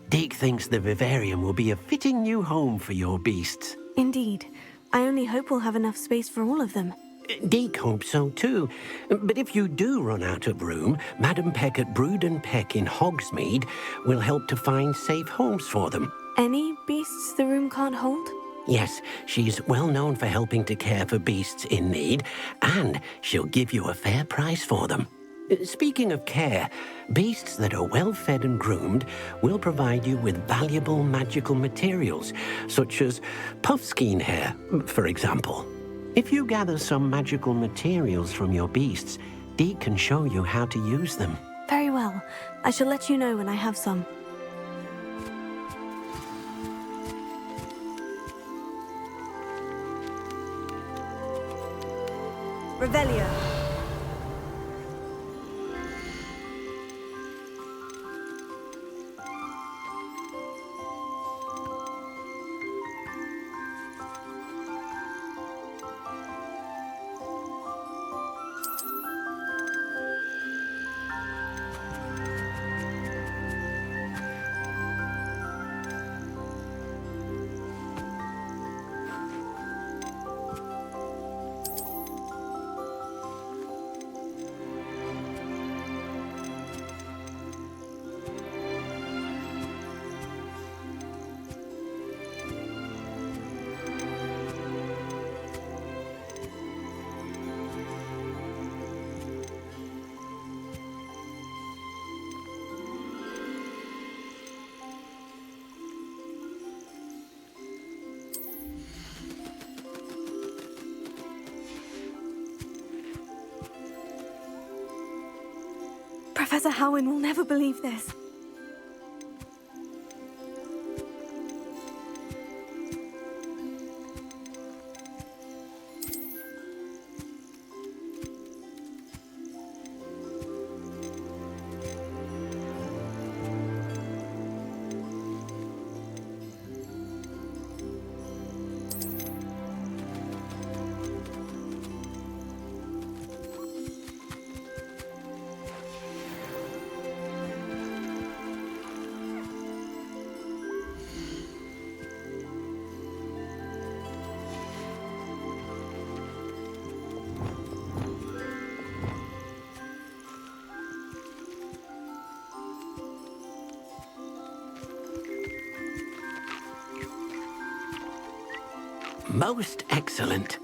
S5: Deke thinks the vivarium will be a fitting new home for your beasts.
S1: Indeed. I only hope we'll have enough space for all of them.
S5: Deke hopes so too. But if you do run out of room, Madam Peck at Brood and Peck in Hogsmeade will help to find safe homes for them.
S1: Any beasts the room can't hold?
S5: Yes, she's well known for helping to care for beasts in need, and she'll give you a fair price for them. Speaking of care, beasts that are well fed and groomed will provide you with valuable magical materials, such as puffskein hair, for example. If you gather some magical materials from your beasts, Deke can show you how to use them.
S1: Very well. I shall let you know when I have some. Revelio. Professor Howin will never believe this.
S5: Most excellent.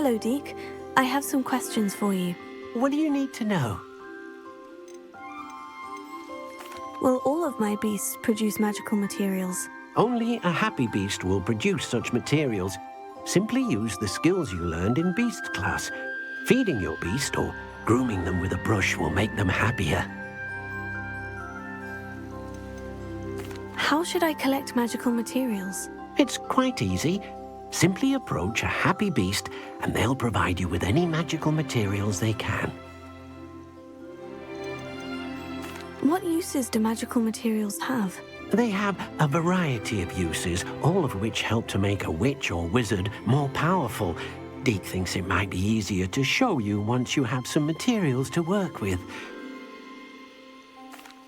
S1: Hello, Deke. I have some questions for you.
S5: What do you need to know?
S1: Will all of my beasts produce magical materials?
S5: Only a happy beast will produce such materials. Simply use the skills you learned in beast class. Feeding your beast or grooming them with a brush will make them happier.
S1: How should I collect magical materials?
S5: It's quite easy. Simply approach a happy beast and they'll provide you with any magical materials they can.
S1: What uses do magical materials have?
S5: They have a variety of uses, all of which help to make a witch or wizard more powerful. Deke thinks it might be easier to show you once you have some materials to work with.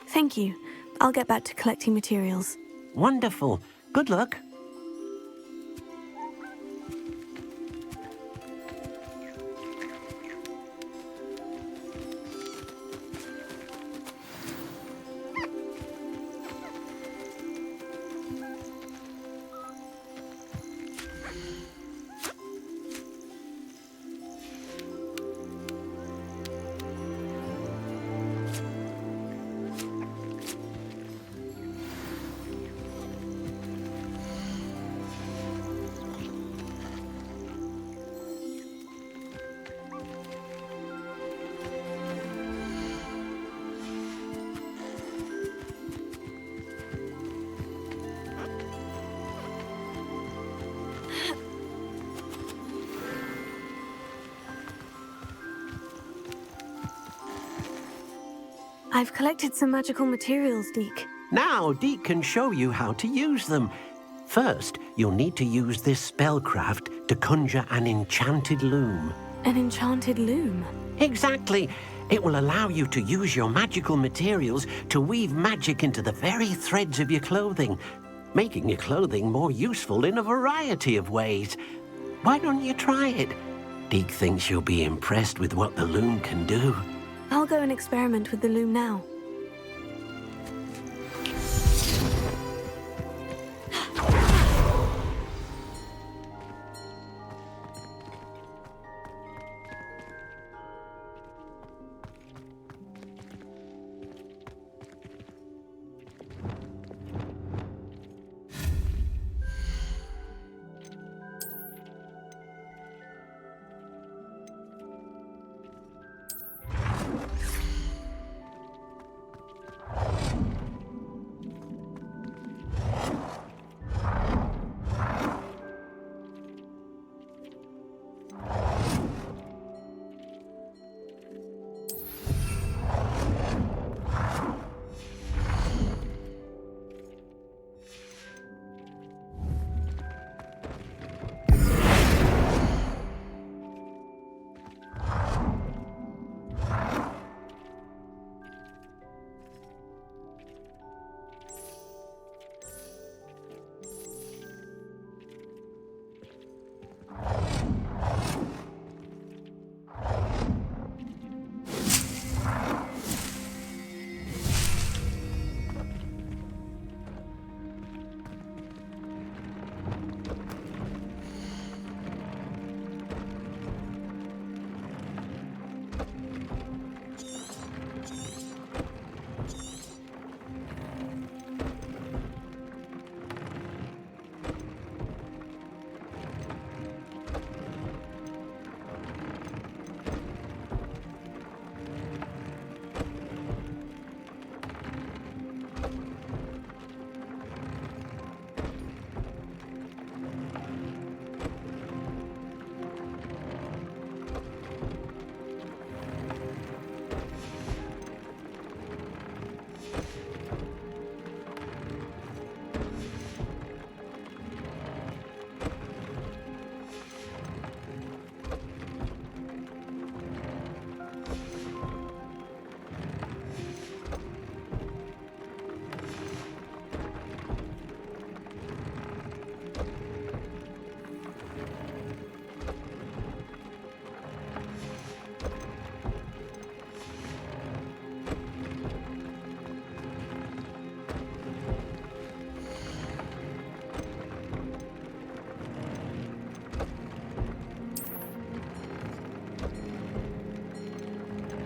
S1: Thank you. I'll get back to collecting materials.
S5: Wonderful. Good luck.
S1: I've collected some magical materials, Deke.
S5: Now, Deke can show you how to use them. First, you'll need to use this spellcraft to conjure an enchanted loom.
S1: An enchanted loom?
S5: Exactly. It will allow you to use your magical materials to weave magic into the very threads of your clothing, making your clothing more useful in a variety of ways. Why don't you try it? Deke thinks you'll be impressed with what the loom can do.
S1: I'll go and experiment with the loom now.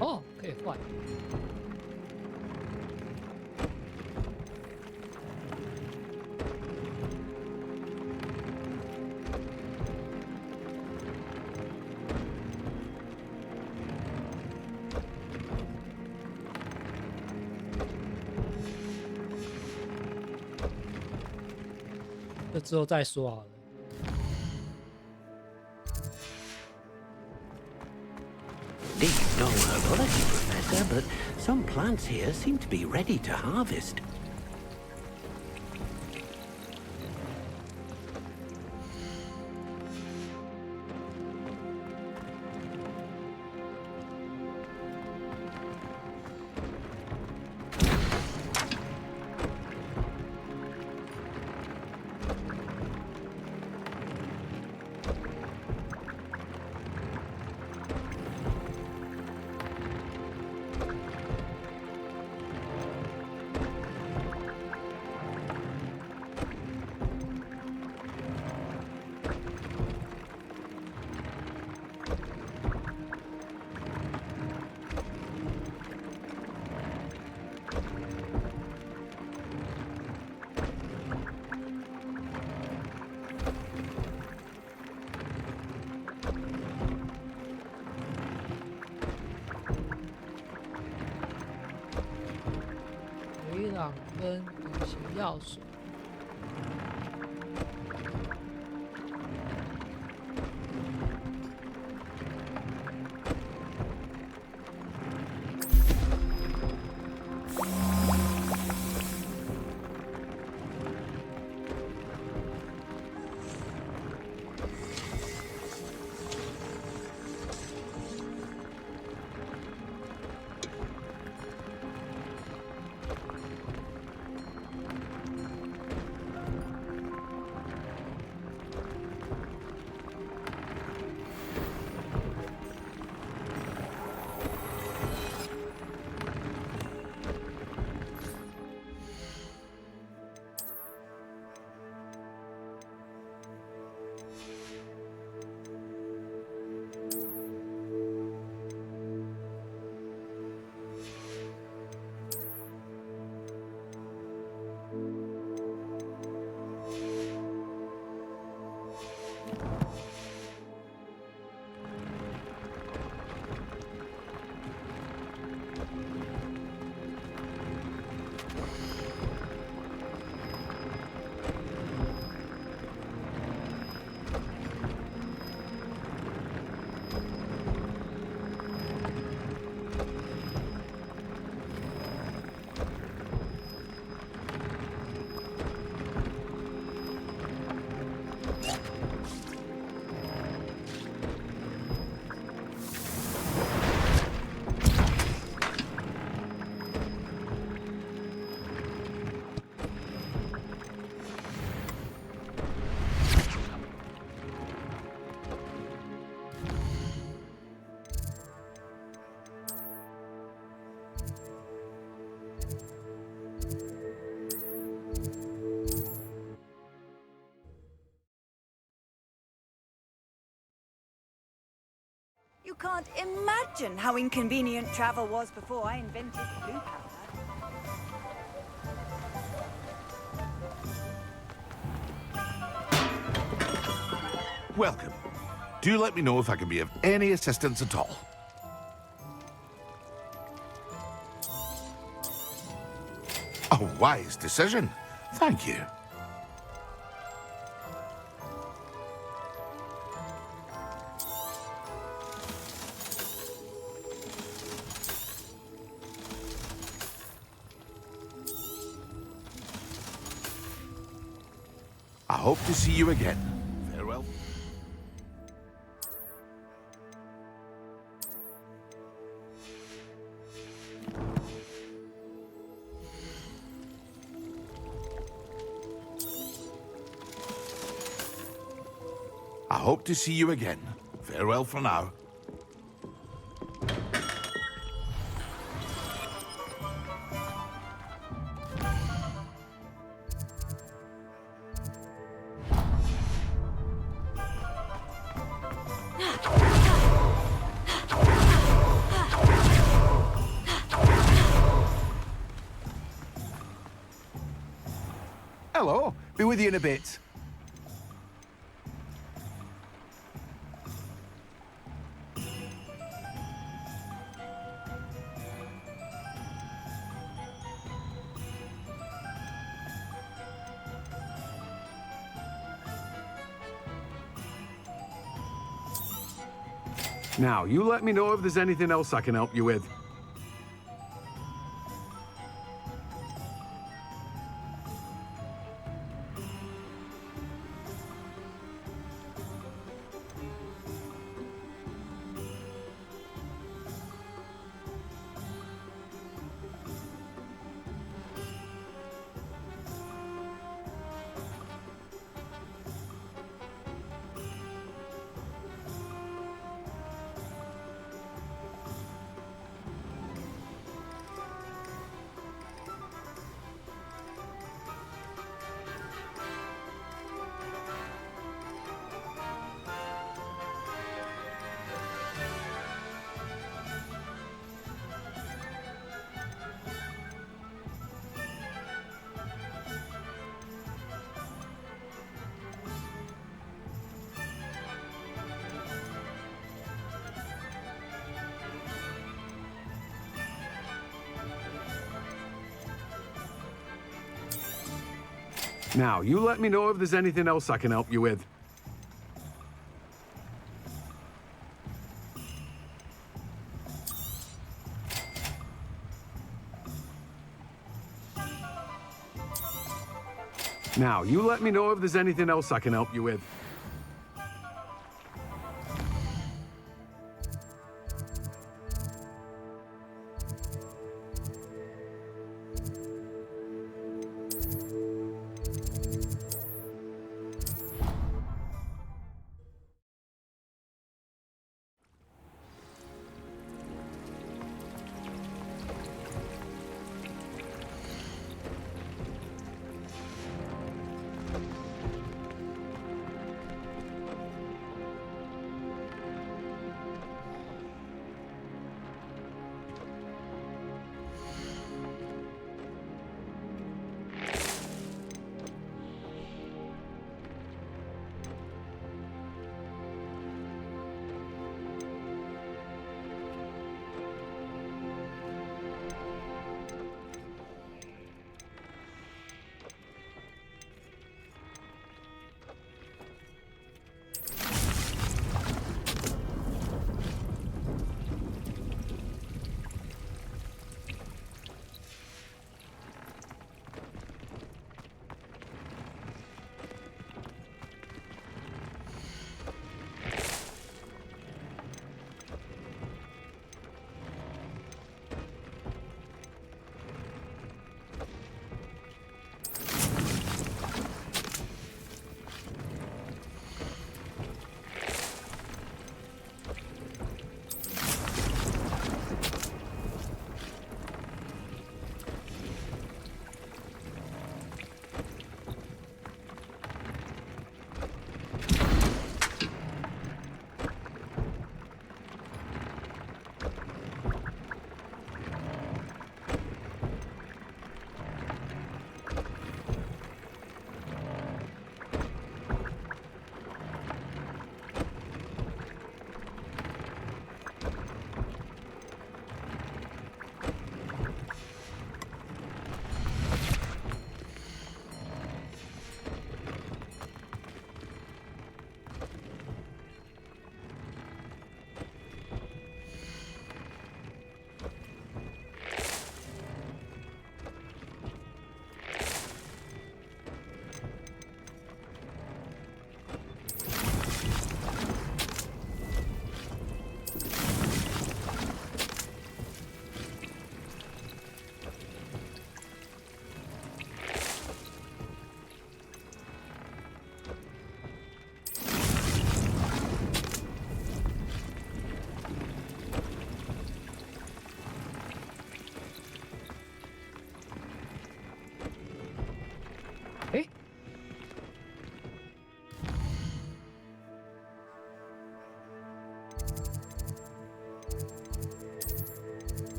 S2: 哦，可以换。这之后再说好了。
S5: Deep no herbology, Professor, but some plants here seem to be ready to harvest.
S2: 水壤跟隐形药水。
S13: You can't imagine how inconvenient travel was before I invented blue powder.
S12: Welcome. Do let me know if I can be of any assistance at all. A wise decision. Thank you. I hope to see you again. Farewell. I hope to see you again. Farewell for now.
S3: Be with you in a bit.
S14: Now, you let me know if there's anything else I can help you with. Now, you let me know if there's anything else I can help you with. Now, you let me know if there's anything else I can help you with.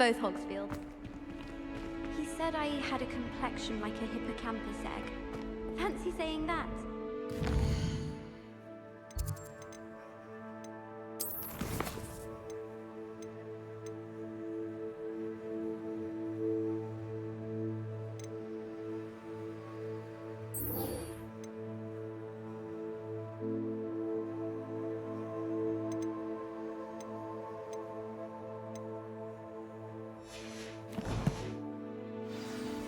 S10: both Hogsfields. He said I had a complexion like a hippocampus egg. Fancy saying that?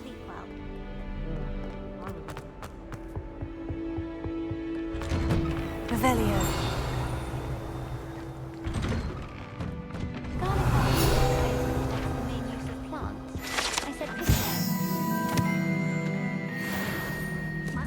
S10: Sleep well.
S1: Revelio.
S10: The main use of plants. I said picture. My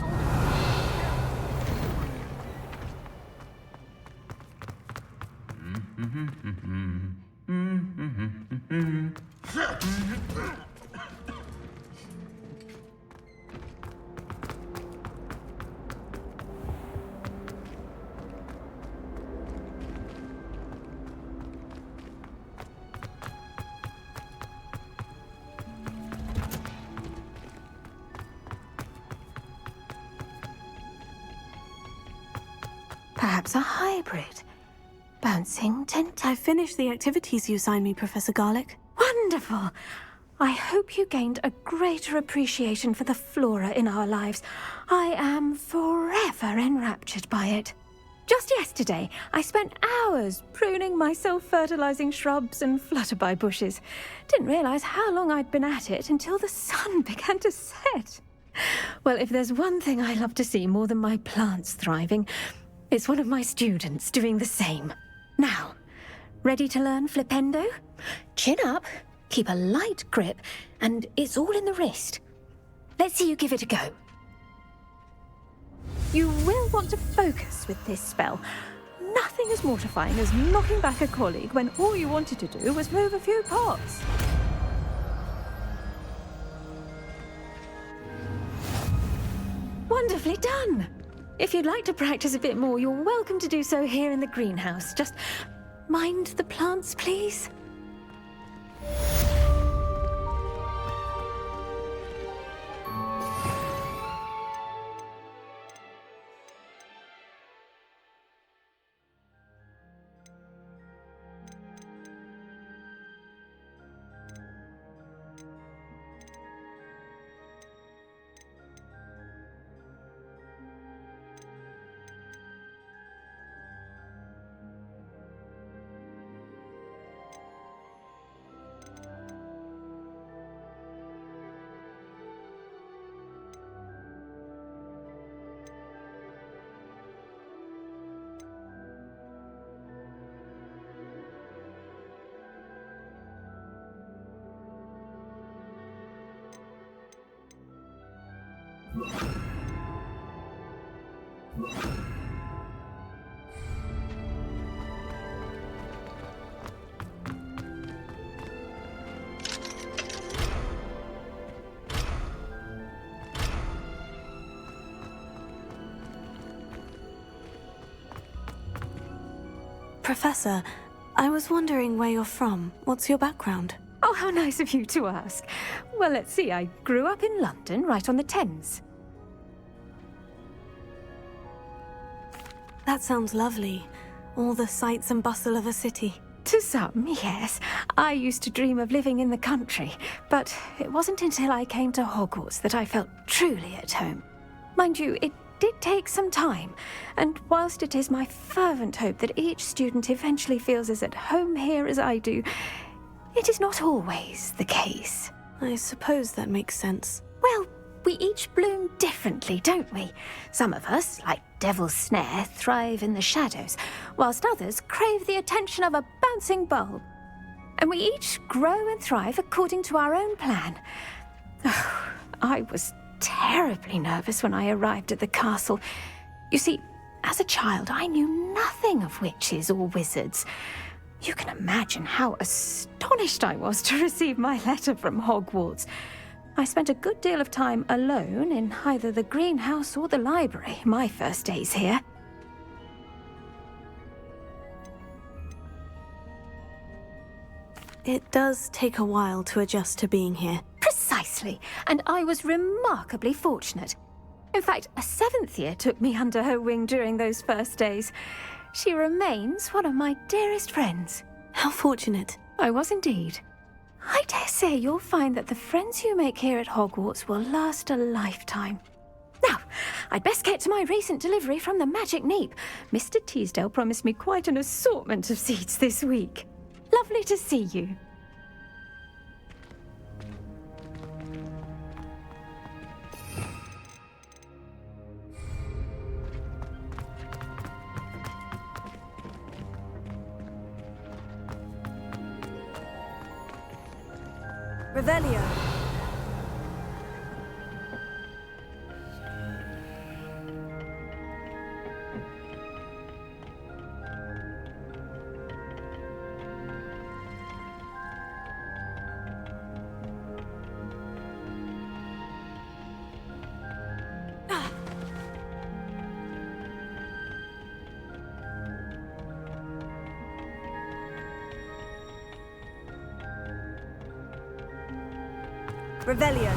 S15: Perhaps a hybrid. Bouncing tent.
S1: I finished the activities you assigned me, Professor Garlick.
S15: Wonderful! I hope you gained a greater appreciation for the flora in our lives. I am forever enraptured by it. Just yesterday, I spent hours pruning my self-fertilizing shrubs and flutterby bushes. Didn't realize how long I'd been at it until the sun began to set. Well, if there's one thing I love to see more than my plants thriving, it's one of my students doing the same. Now, ready to learn flipendo? Chin up, keep a light grip, and it's all in the wrist. Let's see you give it a go. You will want to focus with this spell. Nothing as mortifying as knocking back a colleague when all you wanted to do was move a few pots. Wonderfully done! If you'd like to practice a bit more, you're welcome to do so here in the greenhouse. Just mind the plants, please.
S1: Professor, I was wondering where you're from. What's your background?
S15: Oh, how nice of you to ask. Well, let's see. I grew up in London, right on the Thames.
S1: That sounds lovely. All the sights and bustle of a city.
S15: To some, yes. I used to dream of living in the country, but it wasn't until I came to Hogwarts that I felt truly at home. Mind you, it did take some time, and whilst it is my fervent hope that each student eventually feels as at home here as I do, it is not always the case.
S1: I suppose that makes sense.
S15: Well, we each bloom differently, don't we? Some of us, like Devil's Snare, thrive in the shadows, whilst others crave the attention of a bouncing bulb. And we each grow and thrive according to our own plan. Oh, I was terribly nervous when I arrived at the castle. You see, as a child, I knew nothing of witches or wizards. You can imagine how astonished I was to receive my letter from Hogwarts. I spent a good deal of time alone in either the greenhouse or the library my first days here.
S1: it does take a while to adjust to being here.
S15: Precisely, and I was remarkably fortunate. In fact, a 7th year took me under her wing during those first days. She remains one of my dearest friends.
S1: How fortunate.
S15: I was indeed. I dare say you'll find that the friends you make here at Hogwarts will last a lifetime. Now, I'd best get to my recent delivery from the Magic Neep. Mr. Teasdale promised me quite an assortment of seeds this week. Lovely to see you.
S1: Revelio. Revelio.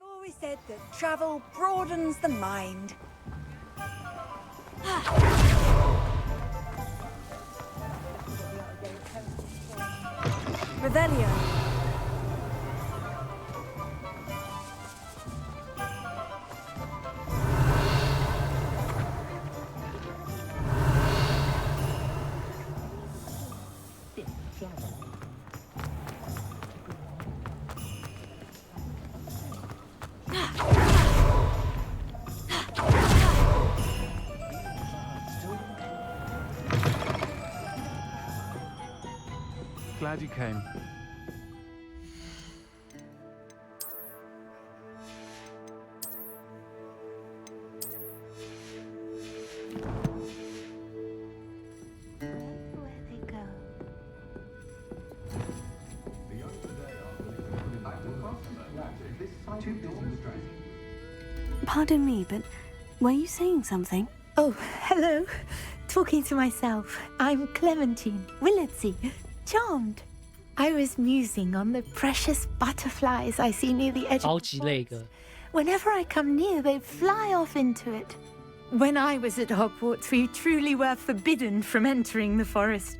S13: Always said that travel broadens the mind.
S1: Revelio.
S14: Glad you came.
S1: Pardon me, but were you saying something?
S16: Oh, hello. Talking to myself. I'm Clementine Willardsey. Charmed. I was musing on the precious butterflies I see near the edge of the forest. Whenever I come near, they fly off into it. When I was at Hogwarts, we truly were forbidden from entering the forest.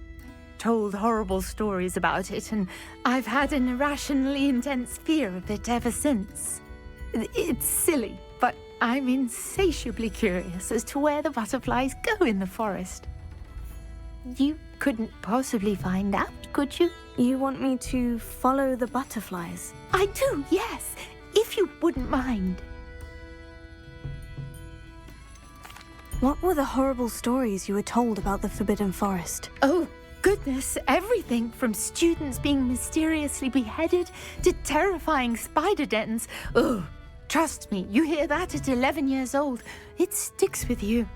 S16: Told horrible stories about it, and I've had an irrationally intense fear of it ever since. It's silly, but I'm insatiably curious as to where the butterflies go in the forest. You couldn't possibly find out, could you?
S1: You want me to follow the butterflies?
S16: I do, yes, if you wouldn't mind.
S1: What were the horrible stories you were told about the Forbidden Forest?
S16: Oh, goodness, everything from students being mysteriously beheaded to terrifying spider dens. Oh, trust me, you hear that at 11 years old, it sticks with you.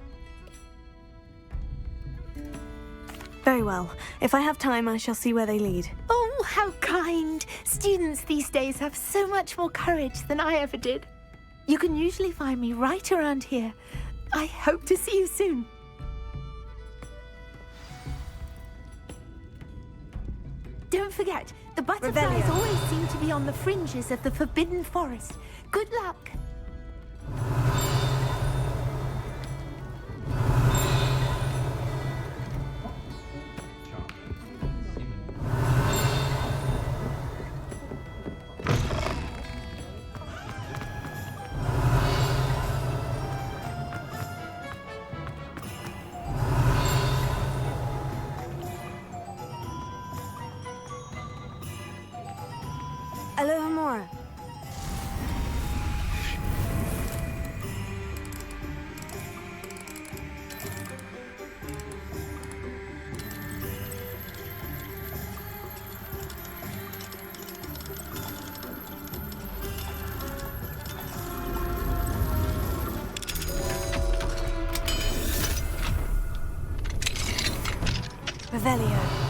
S1: Very well. If I have time, I shall see where they lead.
S16: Oh, how kind! Students these days have so much more courage than I ever did. You can usually find me right around here. I hope to see you soon. Don't forget, the butterflies
S1: Revelio.
S16: always seem to be on the fringes of the Forbidden Forest. Good luck.
S1: Alohomora. Revelio.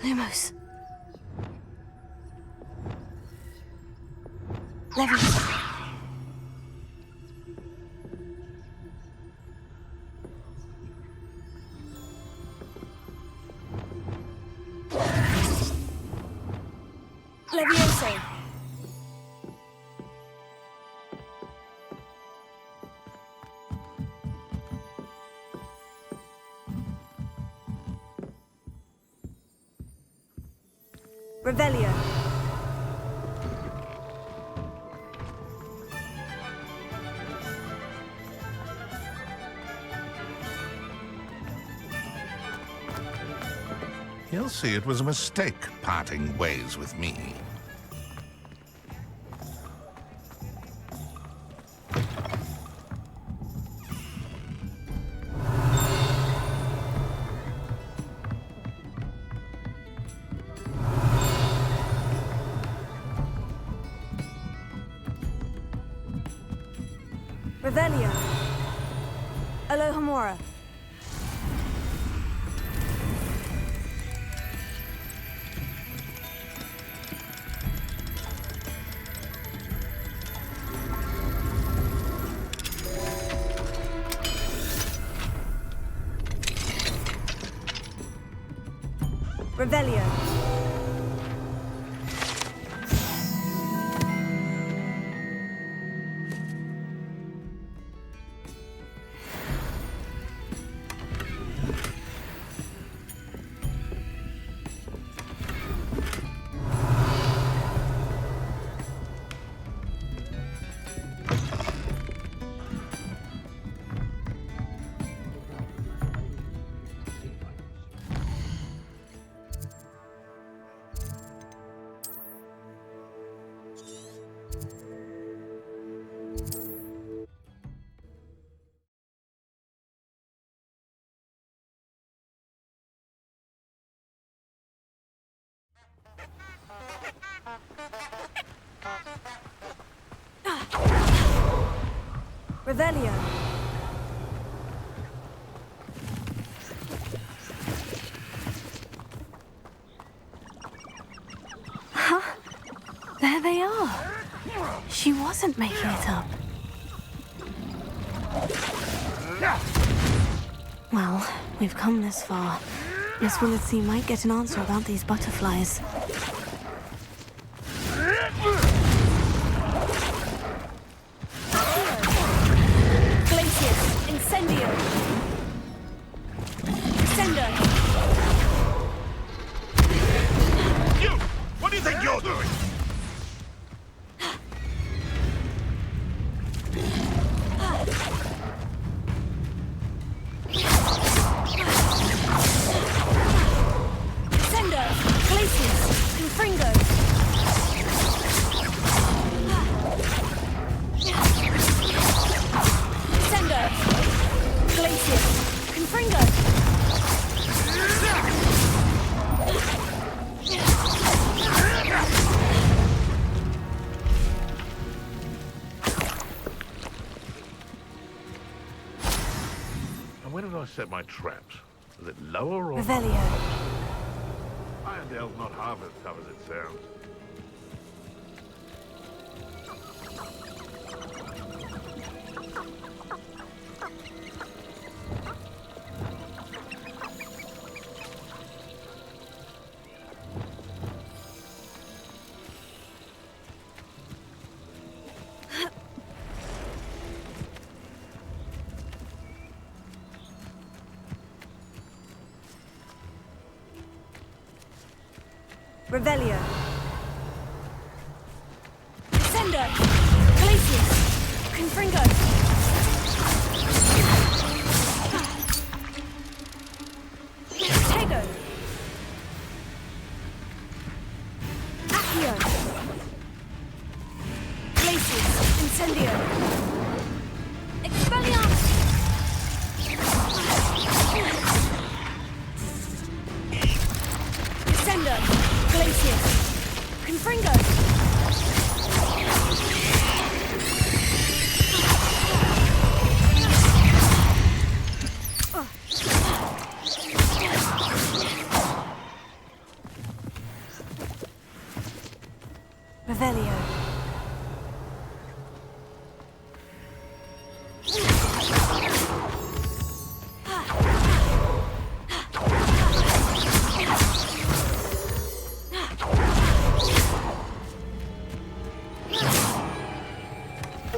S1: Lumos. Levius. Levioso. Revelio.
S12: He'll see it was a mistake parting ways with me. Revelio. Alohomora. Revelio. Revelio. Huh? There they are. She wasn't making it up. Well, we've come this far. Miss Willitsey might get an answer about these butterflies. Incendio! Sender! You! What do you think you're doing?
S1: Sender! Glacius!
S12: And where did I set my traps? Is it lower or...
S1: Revelio.
S12: Irondale's not half as tough as it sounds.
S13: Revelio. Descendo. Glacius. Confringo. Tego. Accio. Glacius. Incendio. Expelliarmus. Descendo. Glacius. Confringo.
S1: Revelio.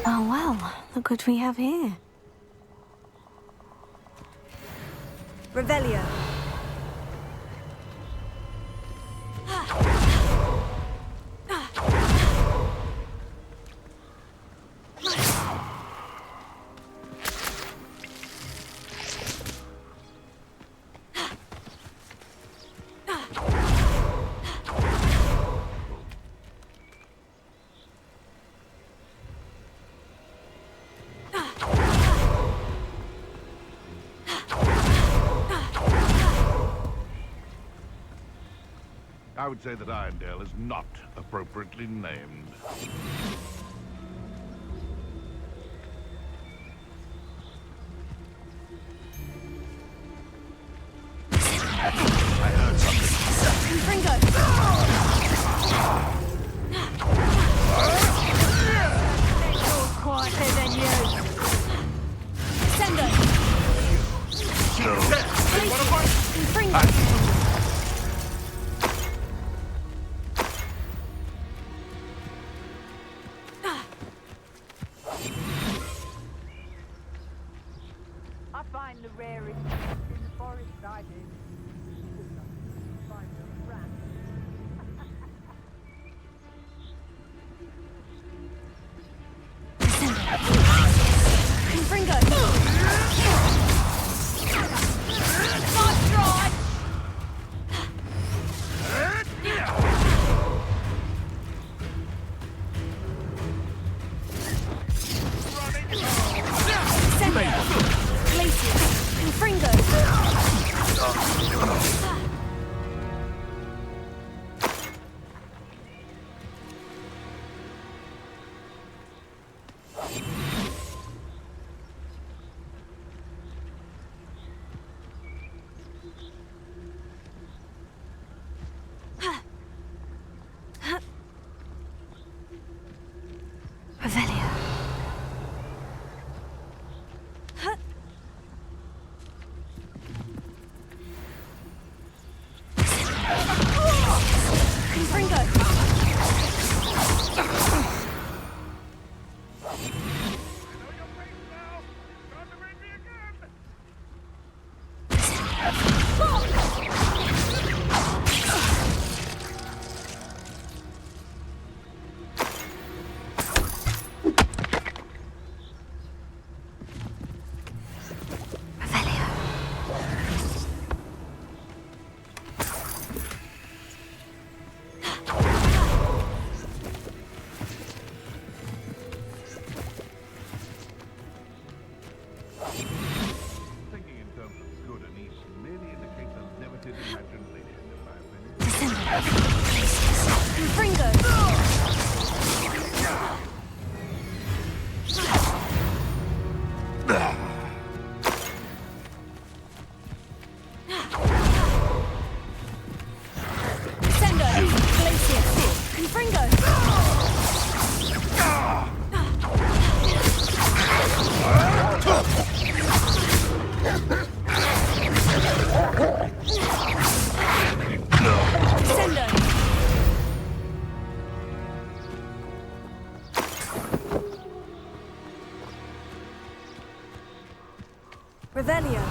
S1: Oh well, look what we have here.
S13: Revelio.
S12: I would say that Irondale is not appropriately named. I heard something.
S13: Confringo. They're quieter than you. Descendo. Confringo.
S6: I find the rarest in the forest I do. Find the rat.
S13: Confringo. Nice try. Glacius. Confringo.
S1: Revelio.
S13: Confringo.
S1: Revelio. Fringo! Sendo! Glacier! Fringo! Sendo! Revelio!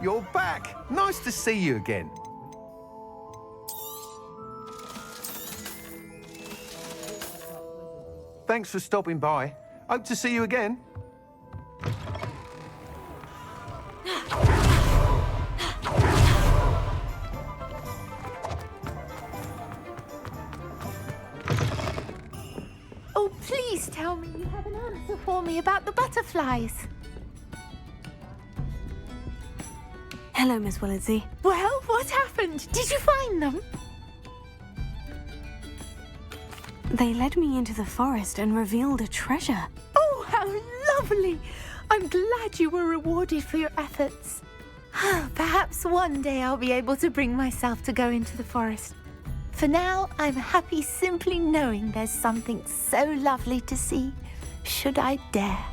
S3: You're back. Nice to see you again. Thanks for stopping by. Hope to see you again.
S16: Oh, please tell me you have an answer for me about the butterflies.
S1: Hello, Miss Willardsey.
S16: Well, what happened? Did you find them?
S1: They led me into the forest and revealed a treasure.
S16: Oh, how lovely! I'm glad you were rewarded for your efforts. Perhaps one day I'll be able to bring myself to go into the forest. For now, I'm happy simply knowing there's something so lovely to see, should I dare.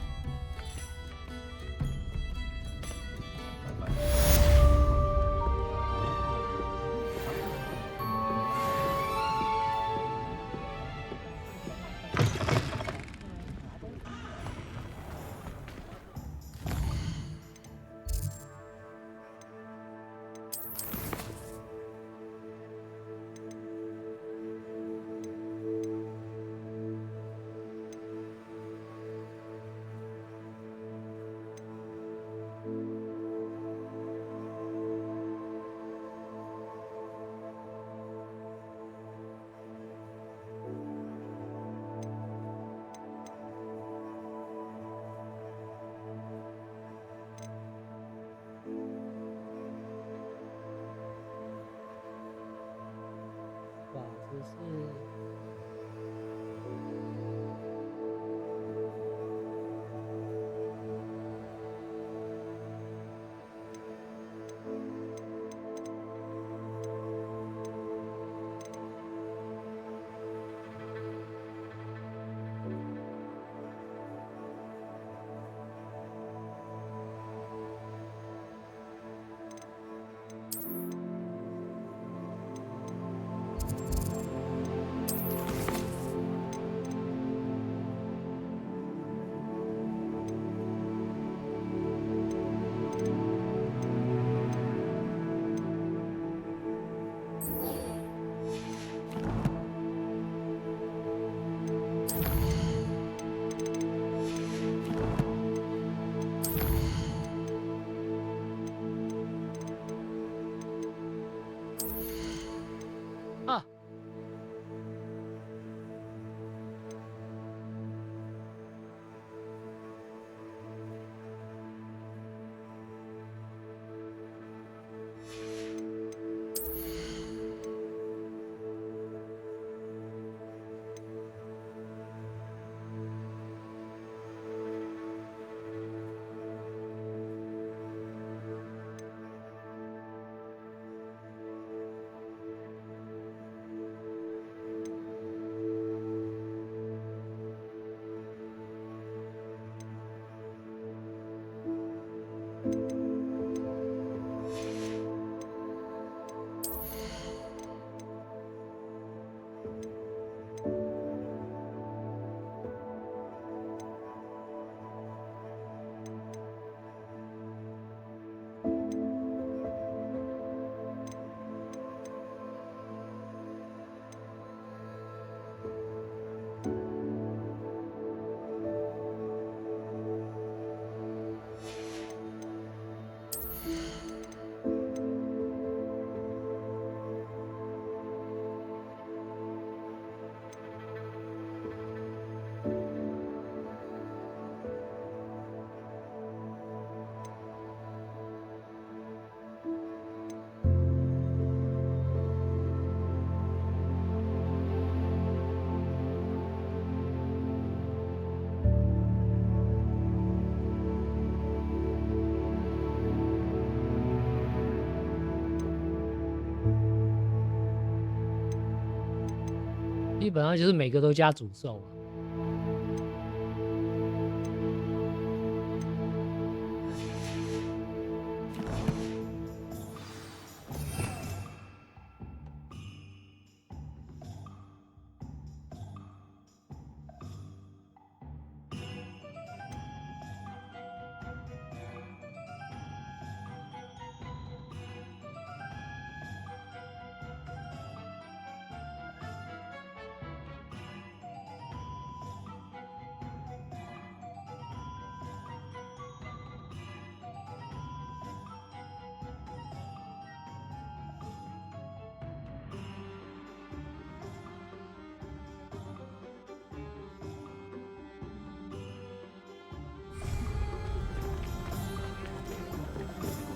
S2: 基本上就是每个都加诅咒。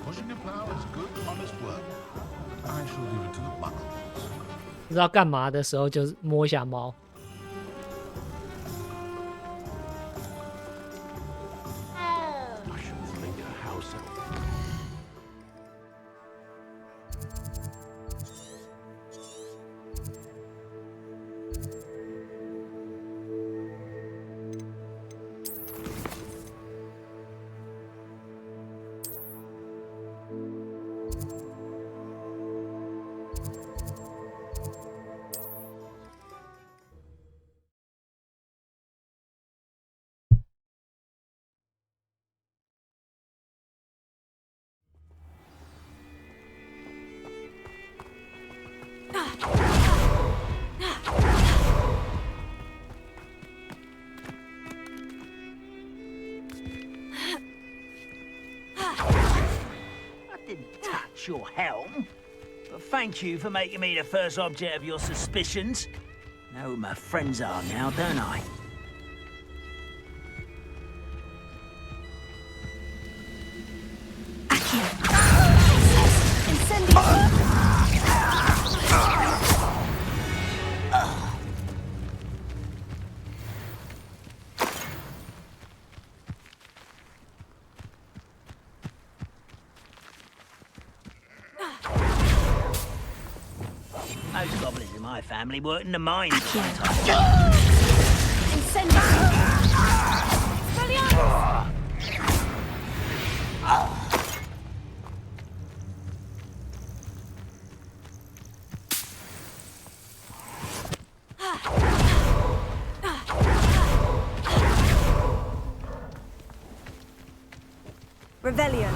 S12: Pushing a plow is good, honest work. I shall leave it to the buckle.
S2: 不知道干嘛的时候，就摸一下猫。
S11: Your helm, but thank you for making me the first object of your suspicions. Know who my friends are now, don't I? Those goblins in my family worked in the mines.
S13: Revelio.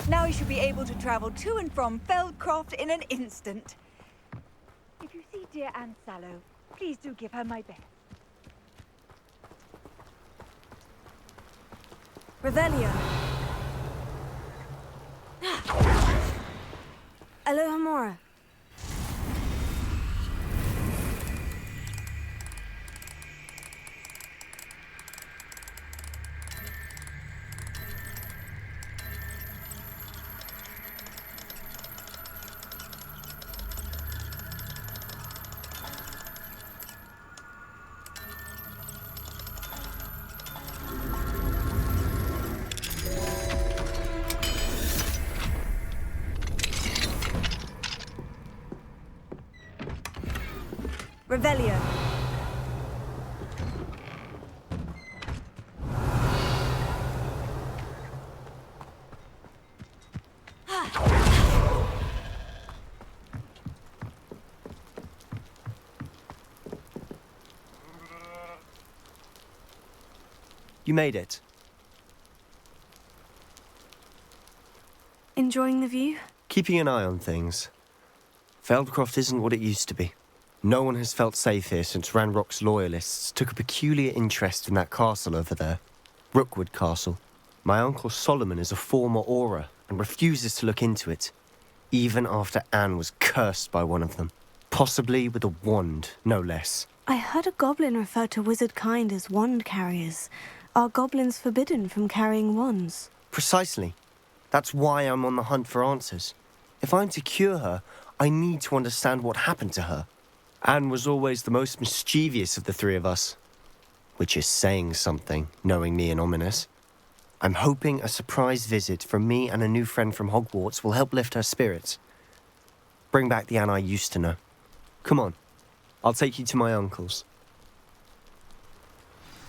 S13: Now you should be able to travel to and from Feldcroft in an instant. If you see dear Anne Sallow, please do give her my best. Revelio.
S1: Alohomora.
S13: Revelio.
S9: You made it.
S1: Enjoying the view?
S9: Keeping an eye on things. Feldcroft isn't what it used to be. No one has felt safe here since Ranrock's loyalists took a peculiar interest in that castle over there. Rookwood Castle. My uncle Solomon is a former Auror and refuses to look into it, even after Anne was cursed by one of them. Possibly with a wand, no less.
S1: I heard a goblin refer to wizard kind as wand carriers. Are goblins forbidden from carrying wands?
S9: Precisely. That's why I'm on the hunt for answers. If I'm to cure her, I need to understand what happened to her. Anne was always the most mischievous of the three of us. Which is saying something, knowing me and Ominous. I'm hoping a surprise visit from me and a new friend from Hogwarts will help lift her spirits. Bring back the Anne I used to know. Come on, I'll take you to my uncle's.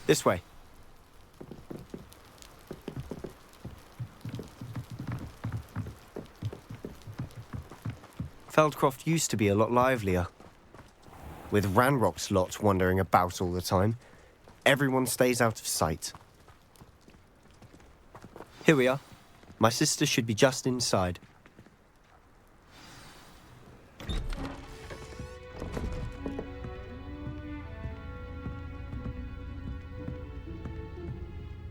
S9: This way. Feldcroft used to be a lot livelier. With Ranrock's lot wandering about all the time, everyone stays out of sight. Here we are. My sister should be just inside.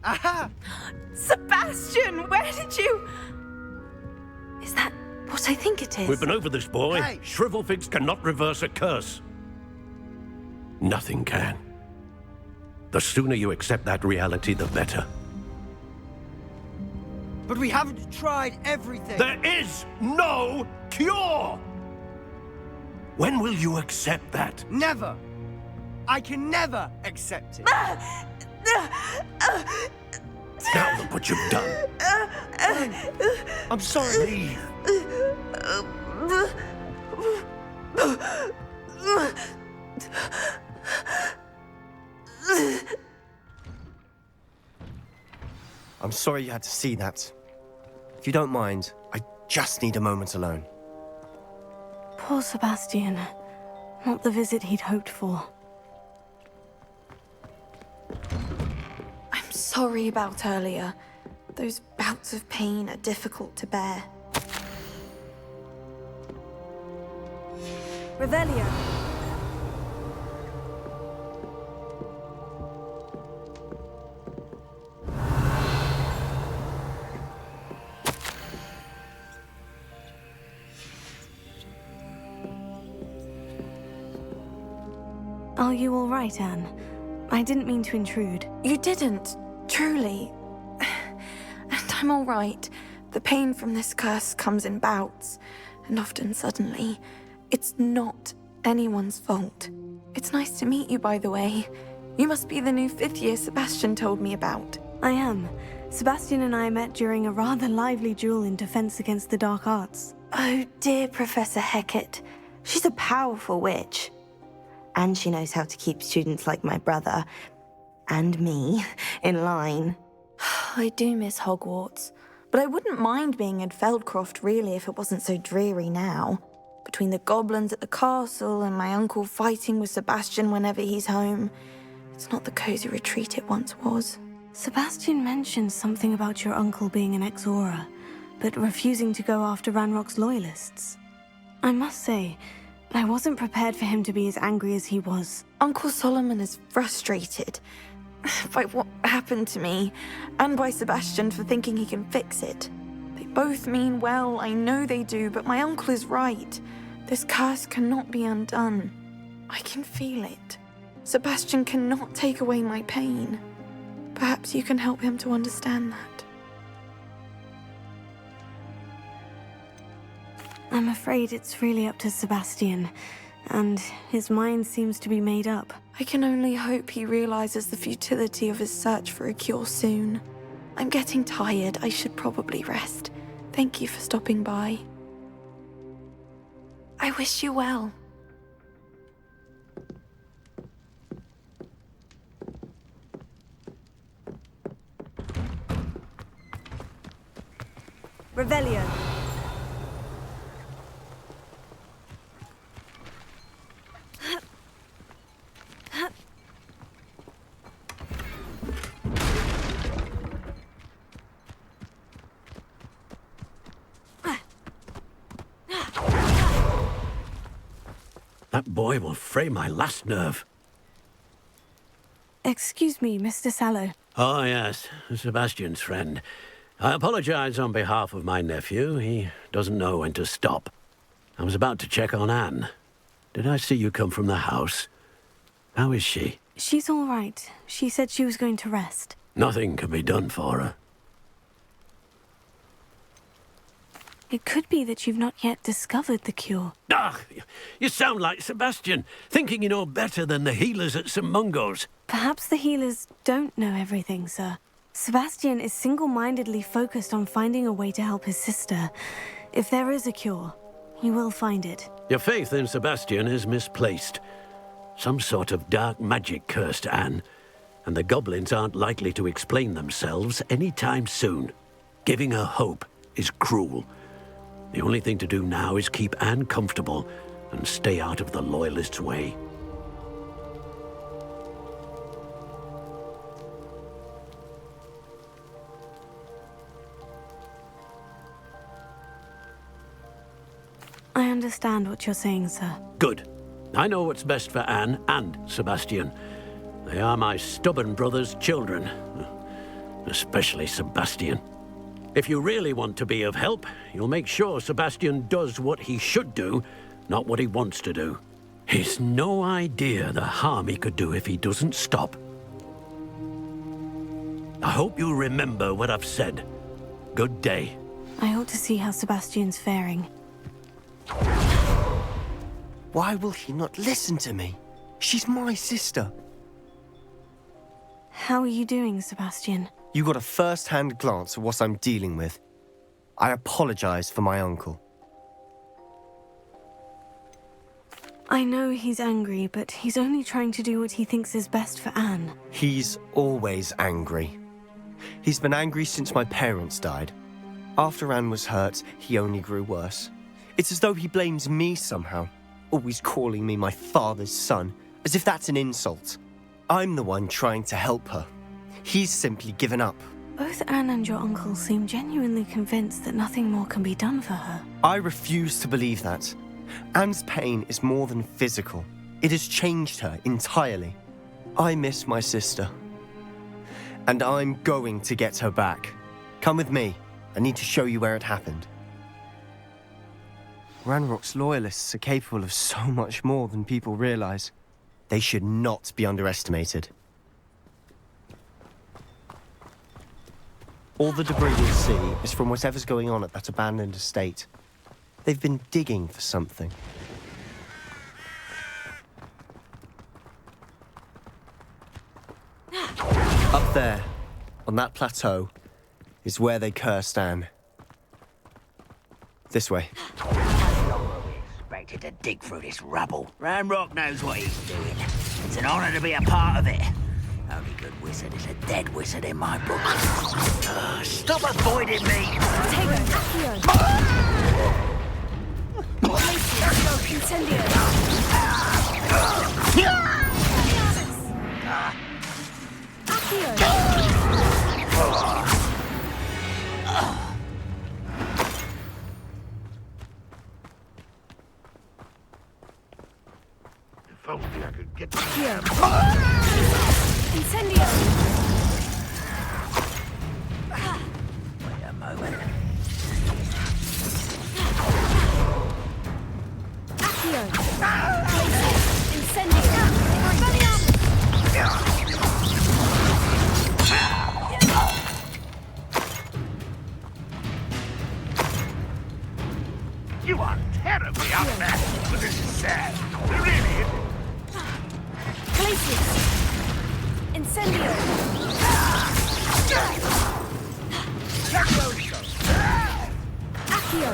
S1: Aha! Sebastian, where did you... Is that what I think it is?
S5: We've been over this, boy.
S1: Hey.
S5: Shrivelfigs cannot reverse a curse. Nothing can. The sooner you accept that reality, the better.
S17: But we haven't tried everything.
S5: There is no cure! When will you accept that?
S17: Never. I can never accept it.
S5: Now look what you've done.
S17: I'm sorry.
S9: I'm sorry you had to see that. If you don't mind, I just need a moment alone.
S1: Poor Sebastian. Not the visit he'd hoped for.
S18: I'm sorry about earlier. Those bouts of pain are difficult to bear.
S1: Revelio. Are you all right, Anne? I didn't mean to intrude.
S18: You didn't, truly. And I'm all right. The pain from this curse comes in bouts, and often suddenly. It's not anyone's fault. It's nice to meet you, by the way. You must be the new 5th year Sebastian told me about.
S1: I am. Sebastian and I met during a rather lively duel in defense against the dark arts.
S18: Oh, dear Professor Hecat. She's a powerful witch. And she knows how to keep students like my brother, and me, in line. I do miss Hogwarts, but I wouldn't mind being in Feldcroft, really, if it wasn't so dreary now. Between the goblins at the castle and my uncle fighting with Sebastian whenever he's home, it's not the cozy retreat it once was.
S1: Sebastian mentioned something about your uncle being an ex-Auror, but refusing to go after Ranrock's loyalists. I must say, I wasn't prepared for him to be as angry as he was.
S18: Uncle Solomon is frustrated by what happened to me, and by Sebastian for thinking he can fix it. They both mean well, I know they do, but my uncle is right. This curse cannot be undone. I can feel it. Sebastian cannot take away my pain. Perhaps you can help him to understand that.
S1: I'm afraid it's really up to Sebastian, and his mind seems to be made up.
S18: I can only hope he realizes the futility of his search for a cure soon. I'm getting tired. I should probably rest. Thank you for stopping by. I wish you well.
S1: Revelio.
S5: That boy will fray my last nerve.
S1: Excuse me, Mr. Sallow.
S5: Oh, yes, Sebastian's friend. I apologize on behalf of my nephew. He doesn't know when to stop. I was about to check on Anne. Did I see you come from the house? How is she?
S1: She's all right. She said she was going to rest.
S5: Nothing can be done for her.
S1: It could be that you've not yet discovered the cure.
S5: Ah, you sound like Sebastian, thinking you know better than the healers at St. Mungo's.
S1: Perhaps the healers don't know everything, sir. Sebastian is single-mindedly focused on finding a way to help his sister. If there is a cure, he will find it.
S5: Your faith in Sebastian is misplaced. Some sort of dark magic cursed Anne, and the goblins aren't likely to explain themselves anytime soon. Giving her hope is cruel. The only thing to do now is keep Anne comfortable and stay out of the Loyalists' way.
S1: I understand what you're saying, sir.
S5: Good. I know what's best for Anne and Sebastian. They are my stubborn brother's children. Especially Sebastian. If you really want to be of help, you'll make sure Sebastian does what he should do, not what he wants to do. He's no idea the harm he could do if he doesn't stop. I hope you remember what I've said. Good day.
S1: I ought to see how Sebastian's faring.
S9: Why will he not listen to me? She's my sister.
S1: How are you doing, Sebastian?
S9: You got a first-hand glance at what I'm dealing with. I apologize for my uncle.
S1: I know he's angry, but he's only trying to do what he thinks is best for Anne.
S9: He's always angry. He's been angry since my parents died. After Anne was hurt, he only grew worse. It's as though he blames me somehow, always calling me my father's son, as if that's an insult. I'm the one trying to help her. He's simply given up.
S1: Both Anne and your uncle seem genuinely convinced that nothing more can be done for her.
S9: I refuse to believe that. Anne's pain is more than physical. It has changed her entirely. I miss my sister. And I'm going to get her back. Come with me. I need to show you where it happened. Ranrock's loyalists are capable of so much more than people realize. They should not be underestimated. All the debris you'll see is from whatever's going on at that abandoned estate. They've been digging for something. Up there, on that plateau, is where they cursed Anne. This way.
S11: Expected to dig through this rubble. Ranrock knows what he's doing. It's an honor to be a part of it. Only good wizard is a dead wizard in my book. Stop avoiding me!
S1: Take it, Accio! Incendio!
S12: If only I could get
S1: Accio! Incendio!
S11: Wait a moment.
S1: Accio! Incendio!
S12: You are terribly outmatched, but this is sad. There really is.
S1: Glacius! Incendio! Accio!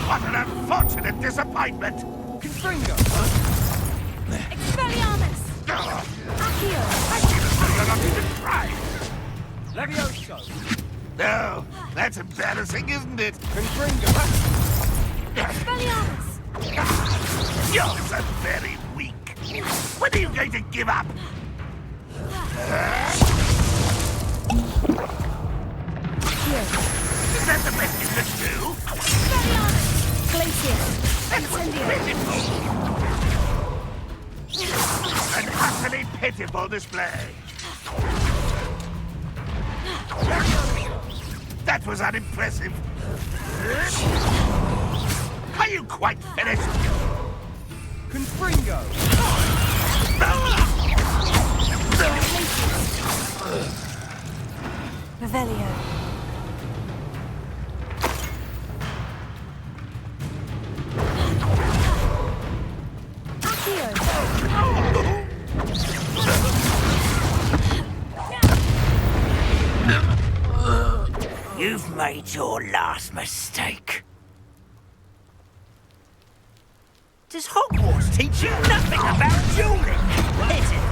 S12: What an unfortunate disappointment!
S17: Confringo!
S1: Expelliarmus! Accio!
S12: You're not even trying!
S17: Levioso!
S12: No, that's embarrassing, isn't it?
S17: Confringo!
S1: Expelliarmus!
S12: You're so very weak. When are you going to give up? Is that the best you can do?
S1: Expelliarmus! Glacius! Incendio!
S12: An utterly pitiful display. That was unimpressive. Are you quite finished?
S17: Confringo!
S1: Revelio.
S11: made your last mistake. Does Hogwarts teach you nothing about dueling? Is it?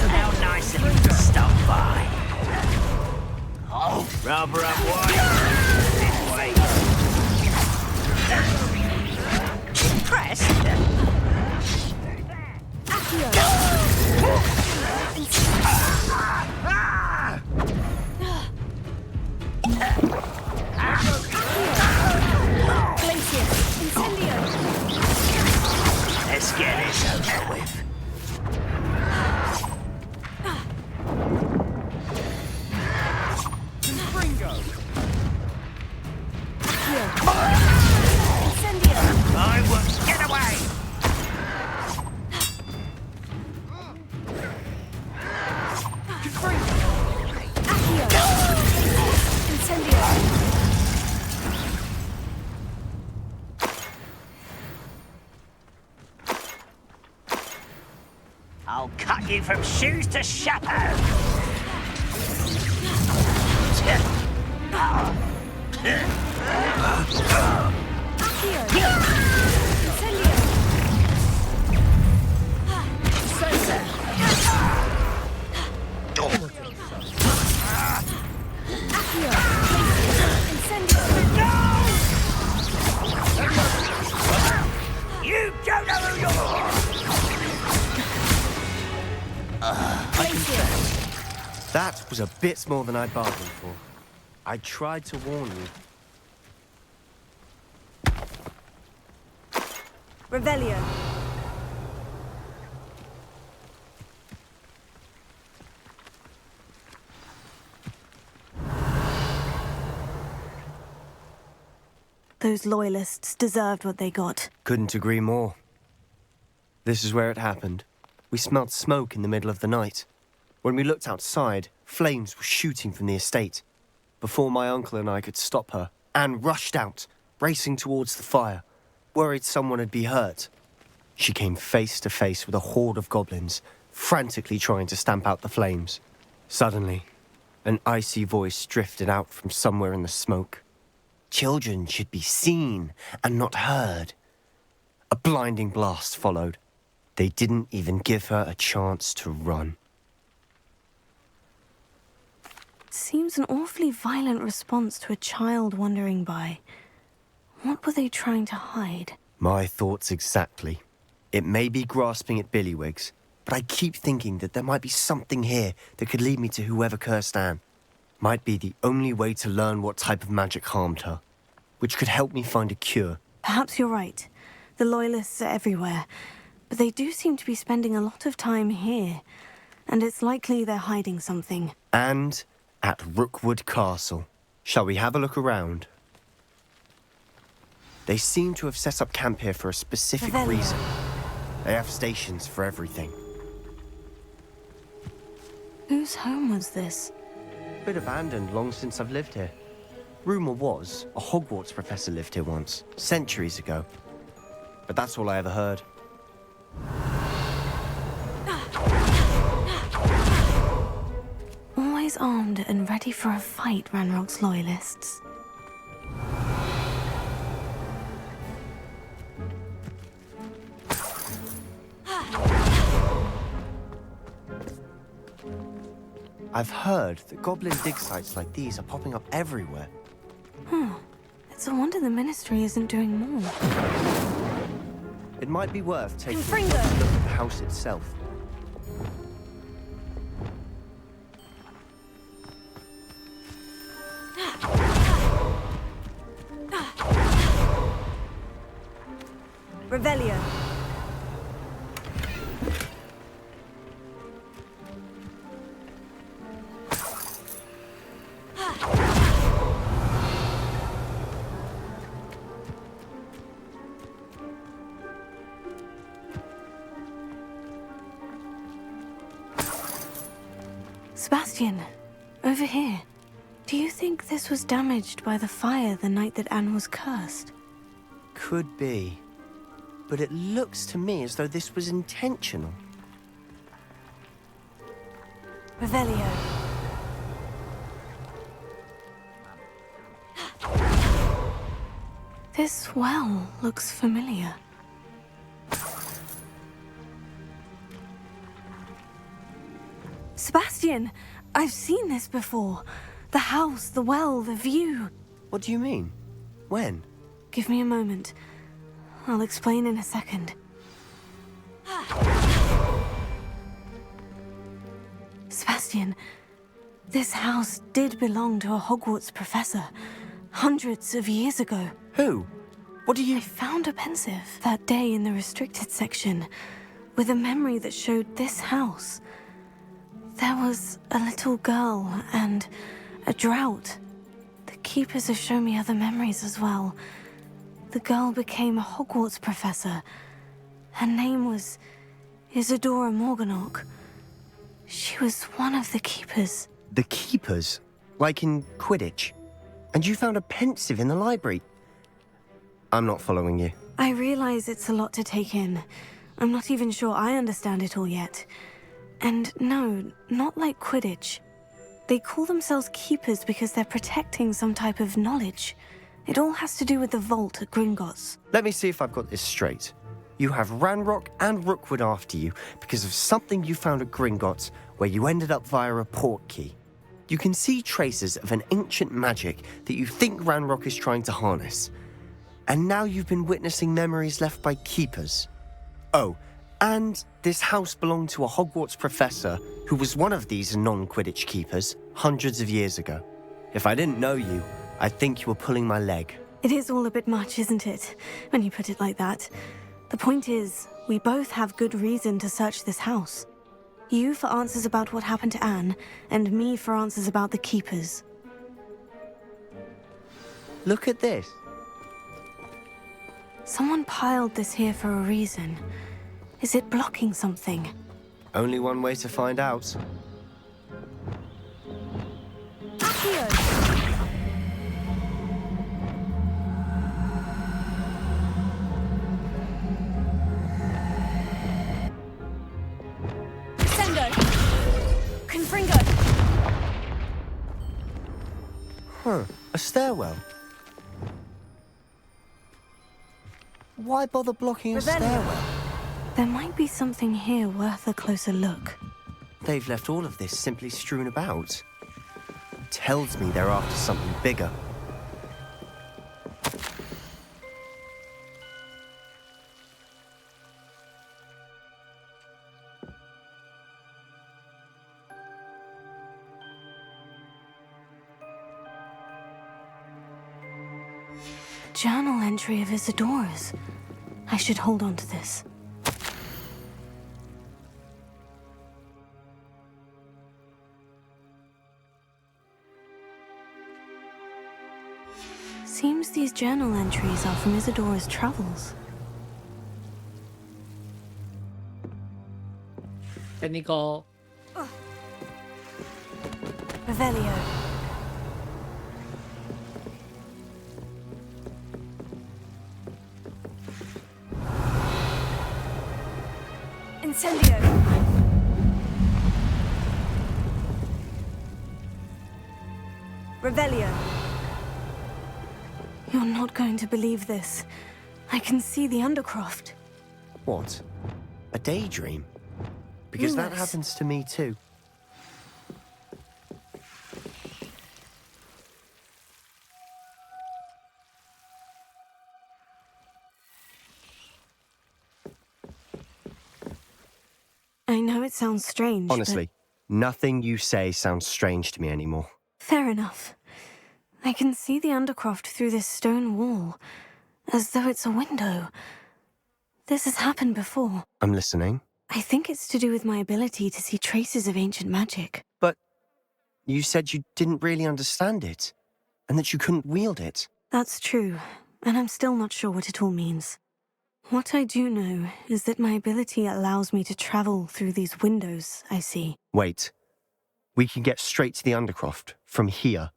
S11: How nice of you to stop by. Oh, rubber up wide. This way. Impressed? Let's get this over with. I will get away. I'll cut you from shoes to chapeau. You don't know who you are!
S17: That was a bit more than I bargained for. I tried to warn you.
S13: Revelio.
S1: Those loyalists deserved what they got.
S17: Couldn't agree more. This is where it happened. We smelled smoke in the middle of the night. When we looked outside, flames were shooting from the estate. Before my uncle and I could stop her, Anne rushed out, racing towards the fire, worried someone had been hurt. She came face to face with a horde of goblins, frantically trying to stamp out the flames. Suddenly, an icy voice drifted out from somewhere in the smoke. Children should be seen and not heard. A blinding blast followed. They didn't even give her a chance to run.
S1: Seems an awfully violent response to a child wandering by. What were they trying to hide?
S17: My thoughts exactly. It may be grasping at Billywigs, but I keep thinking that there might be something here that could lead me to whoever cursed Anne. Might be the only way to learn what type of magic harmed her, which could help me find a cure.
S1: Perhaps you're right. The Loyalists are everywhere, but they do seem to be spending a lot of time here, and it's likely they're hiding something.
S17: And at Rookwood Castle. Shall we have a look around? They seem to have set up camp here for a specific reason. They have stations for everything.
S1: Whose home was this?
S17: Bit abandoned long since I've lived here. Rumour was a Hogwarts professor lived here once, centuries ago. But that's all I ever heard.
S1: Always armed and ready for a fight, Ranrock's Loyalists.
S17: I've heard that goblin dig sites like these are popping up everywhere.
S1: It's a wonder the Ministry isn't doing more.
S17: It might be worth taking a
S1: Confringo.
S17: closer look at the house itself.
S13: Revelio.
S1: Sebastian, over here. Do you think this was damaged by the fire the night that Anne was cursed?
S17: Could be. But it looks to me as though this was intentional.
S1: Revelio. This well looks familiar. Sebastian, I've seen this before. The house, the well, the view.
S17: What do you mean? When?
S1: Give me a moment. I'll explain in a second. Sebastian, this house did belong to a Hogwarts professor, hundreds of years ago.
S17: Who? What do you...
S1: I found a pensive that day in the restricted section, with a memory that showed this house. There was a little girl and a drought. The keepers have shown me other memories as well. The girl became a Hogwarts professor. Her name was Isadora Morganach. She was one of the keepers.
S17: The keepers? Like in Quidditch? And you found a pensive in the library? I'm not following you.
S1: I realize it's a lot to take in. I'm not even sure I understand it all yet. And no, not like Quidditch. They call themselves keepers because they're protecting some type of knowledge. It all has to do with the vault at Gringotts.
S17: Let me see if I've got this straight. You have Ranrock and Rookwood after you because of something you found at Gringotts where you ended up via a port key. You can see traces of an ancient magic that you think Ranrock is trying to harness. And now you've been witnessing memories left by keepers. Oh, and this house belonged to a Hogwarts professor who was one of these non-Quidditch keepers hundreds of years ago. If I didn't know you, I'd think you were pulling my leg.
S1: It is all a bit much, isn't it, when you put it like that? The point is, we both have good reason to search this house. You for answers about what happened to Anne, and me for answers about the keepers.
S17: Look at this.
S1: Someone piled this here for a reason. Is it blocking something?
S17: Only one way to find out. Huh, a stairwell. Why bother blocking a stairwell?
S1: There might be something here worth a closer look.
S17: They've left all of this simply strewn about. Tells me they're after something bigger.
S1: Journal entry of Isadora's. I should hold on to this. Seems these journal entries are from Isadora's travels.
S2: Technical.
S1: Revelio. Incendio. Revelio. You're not going to believe this. I can see the Undercroft.
S17: What? A daydream? Because that
S1: Yes.
S17: happens to me too.
S1: I know it sounds strange,
S17: Honestly, nothing you say sounds strange to me anymore.
S1: Fair enough. I can see the Undercroft through this stone wall, as though it's a window. This has happened before.
S17: I'm listening.
S1: I think it's to do with my ability to see traces of ancient magic.
S17: But you said you didn't really understand it, and that you couldn't wield it.
S1: That's true, and I'm still not sure what it all means. What I do know is that my ability allows me to travel through these windows I see.
S17: Wait. We can get straight to the Undercroft from here.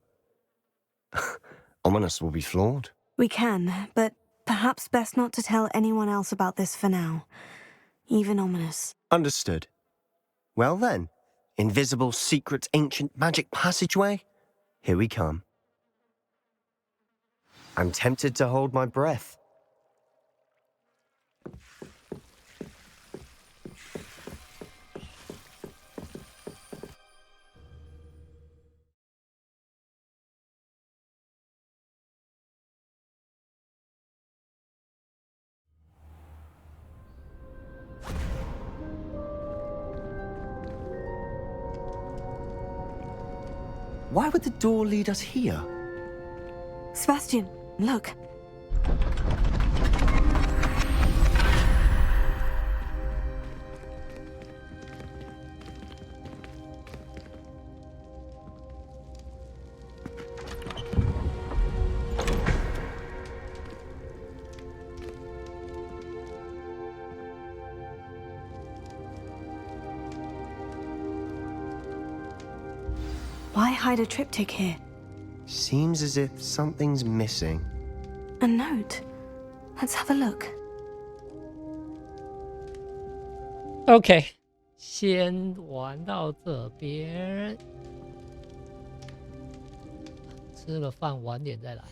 S17: Ominous will be flawed.
S1: We can, but perhaps best not to tell anyone else about this for now. Even Ominous.
S17: Understood. Well then, invisible, secret, ancient magic passageway? Here we come. I'm tempted to hold my breath. Why would the door lead us here?
S1: Sebastian, look. Why hide a triptych here?
S17: Seems as if something's missing.
S1: A note. Let's have a look.
S2: OK， 先玩到这边，吃了饭晚点再来。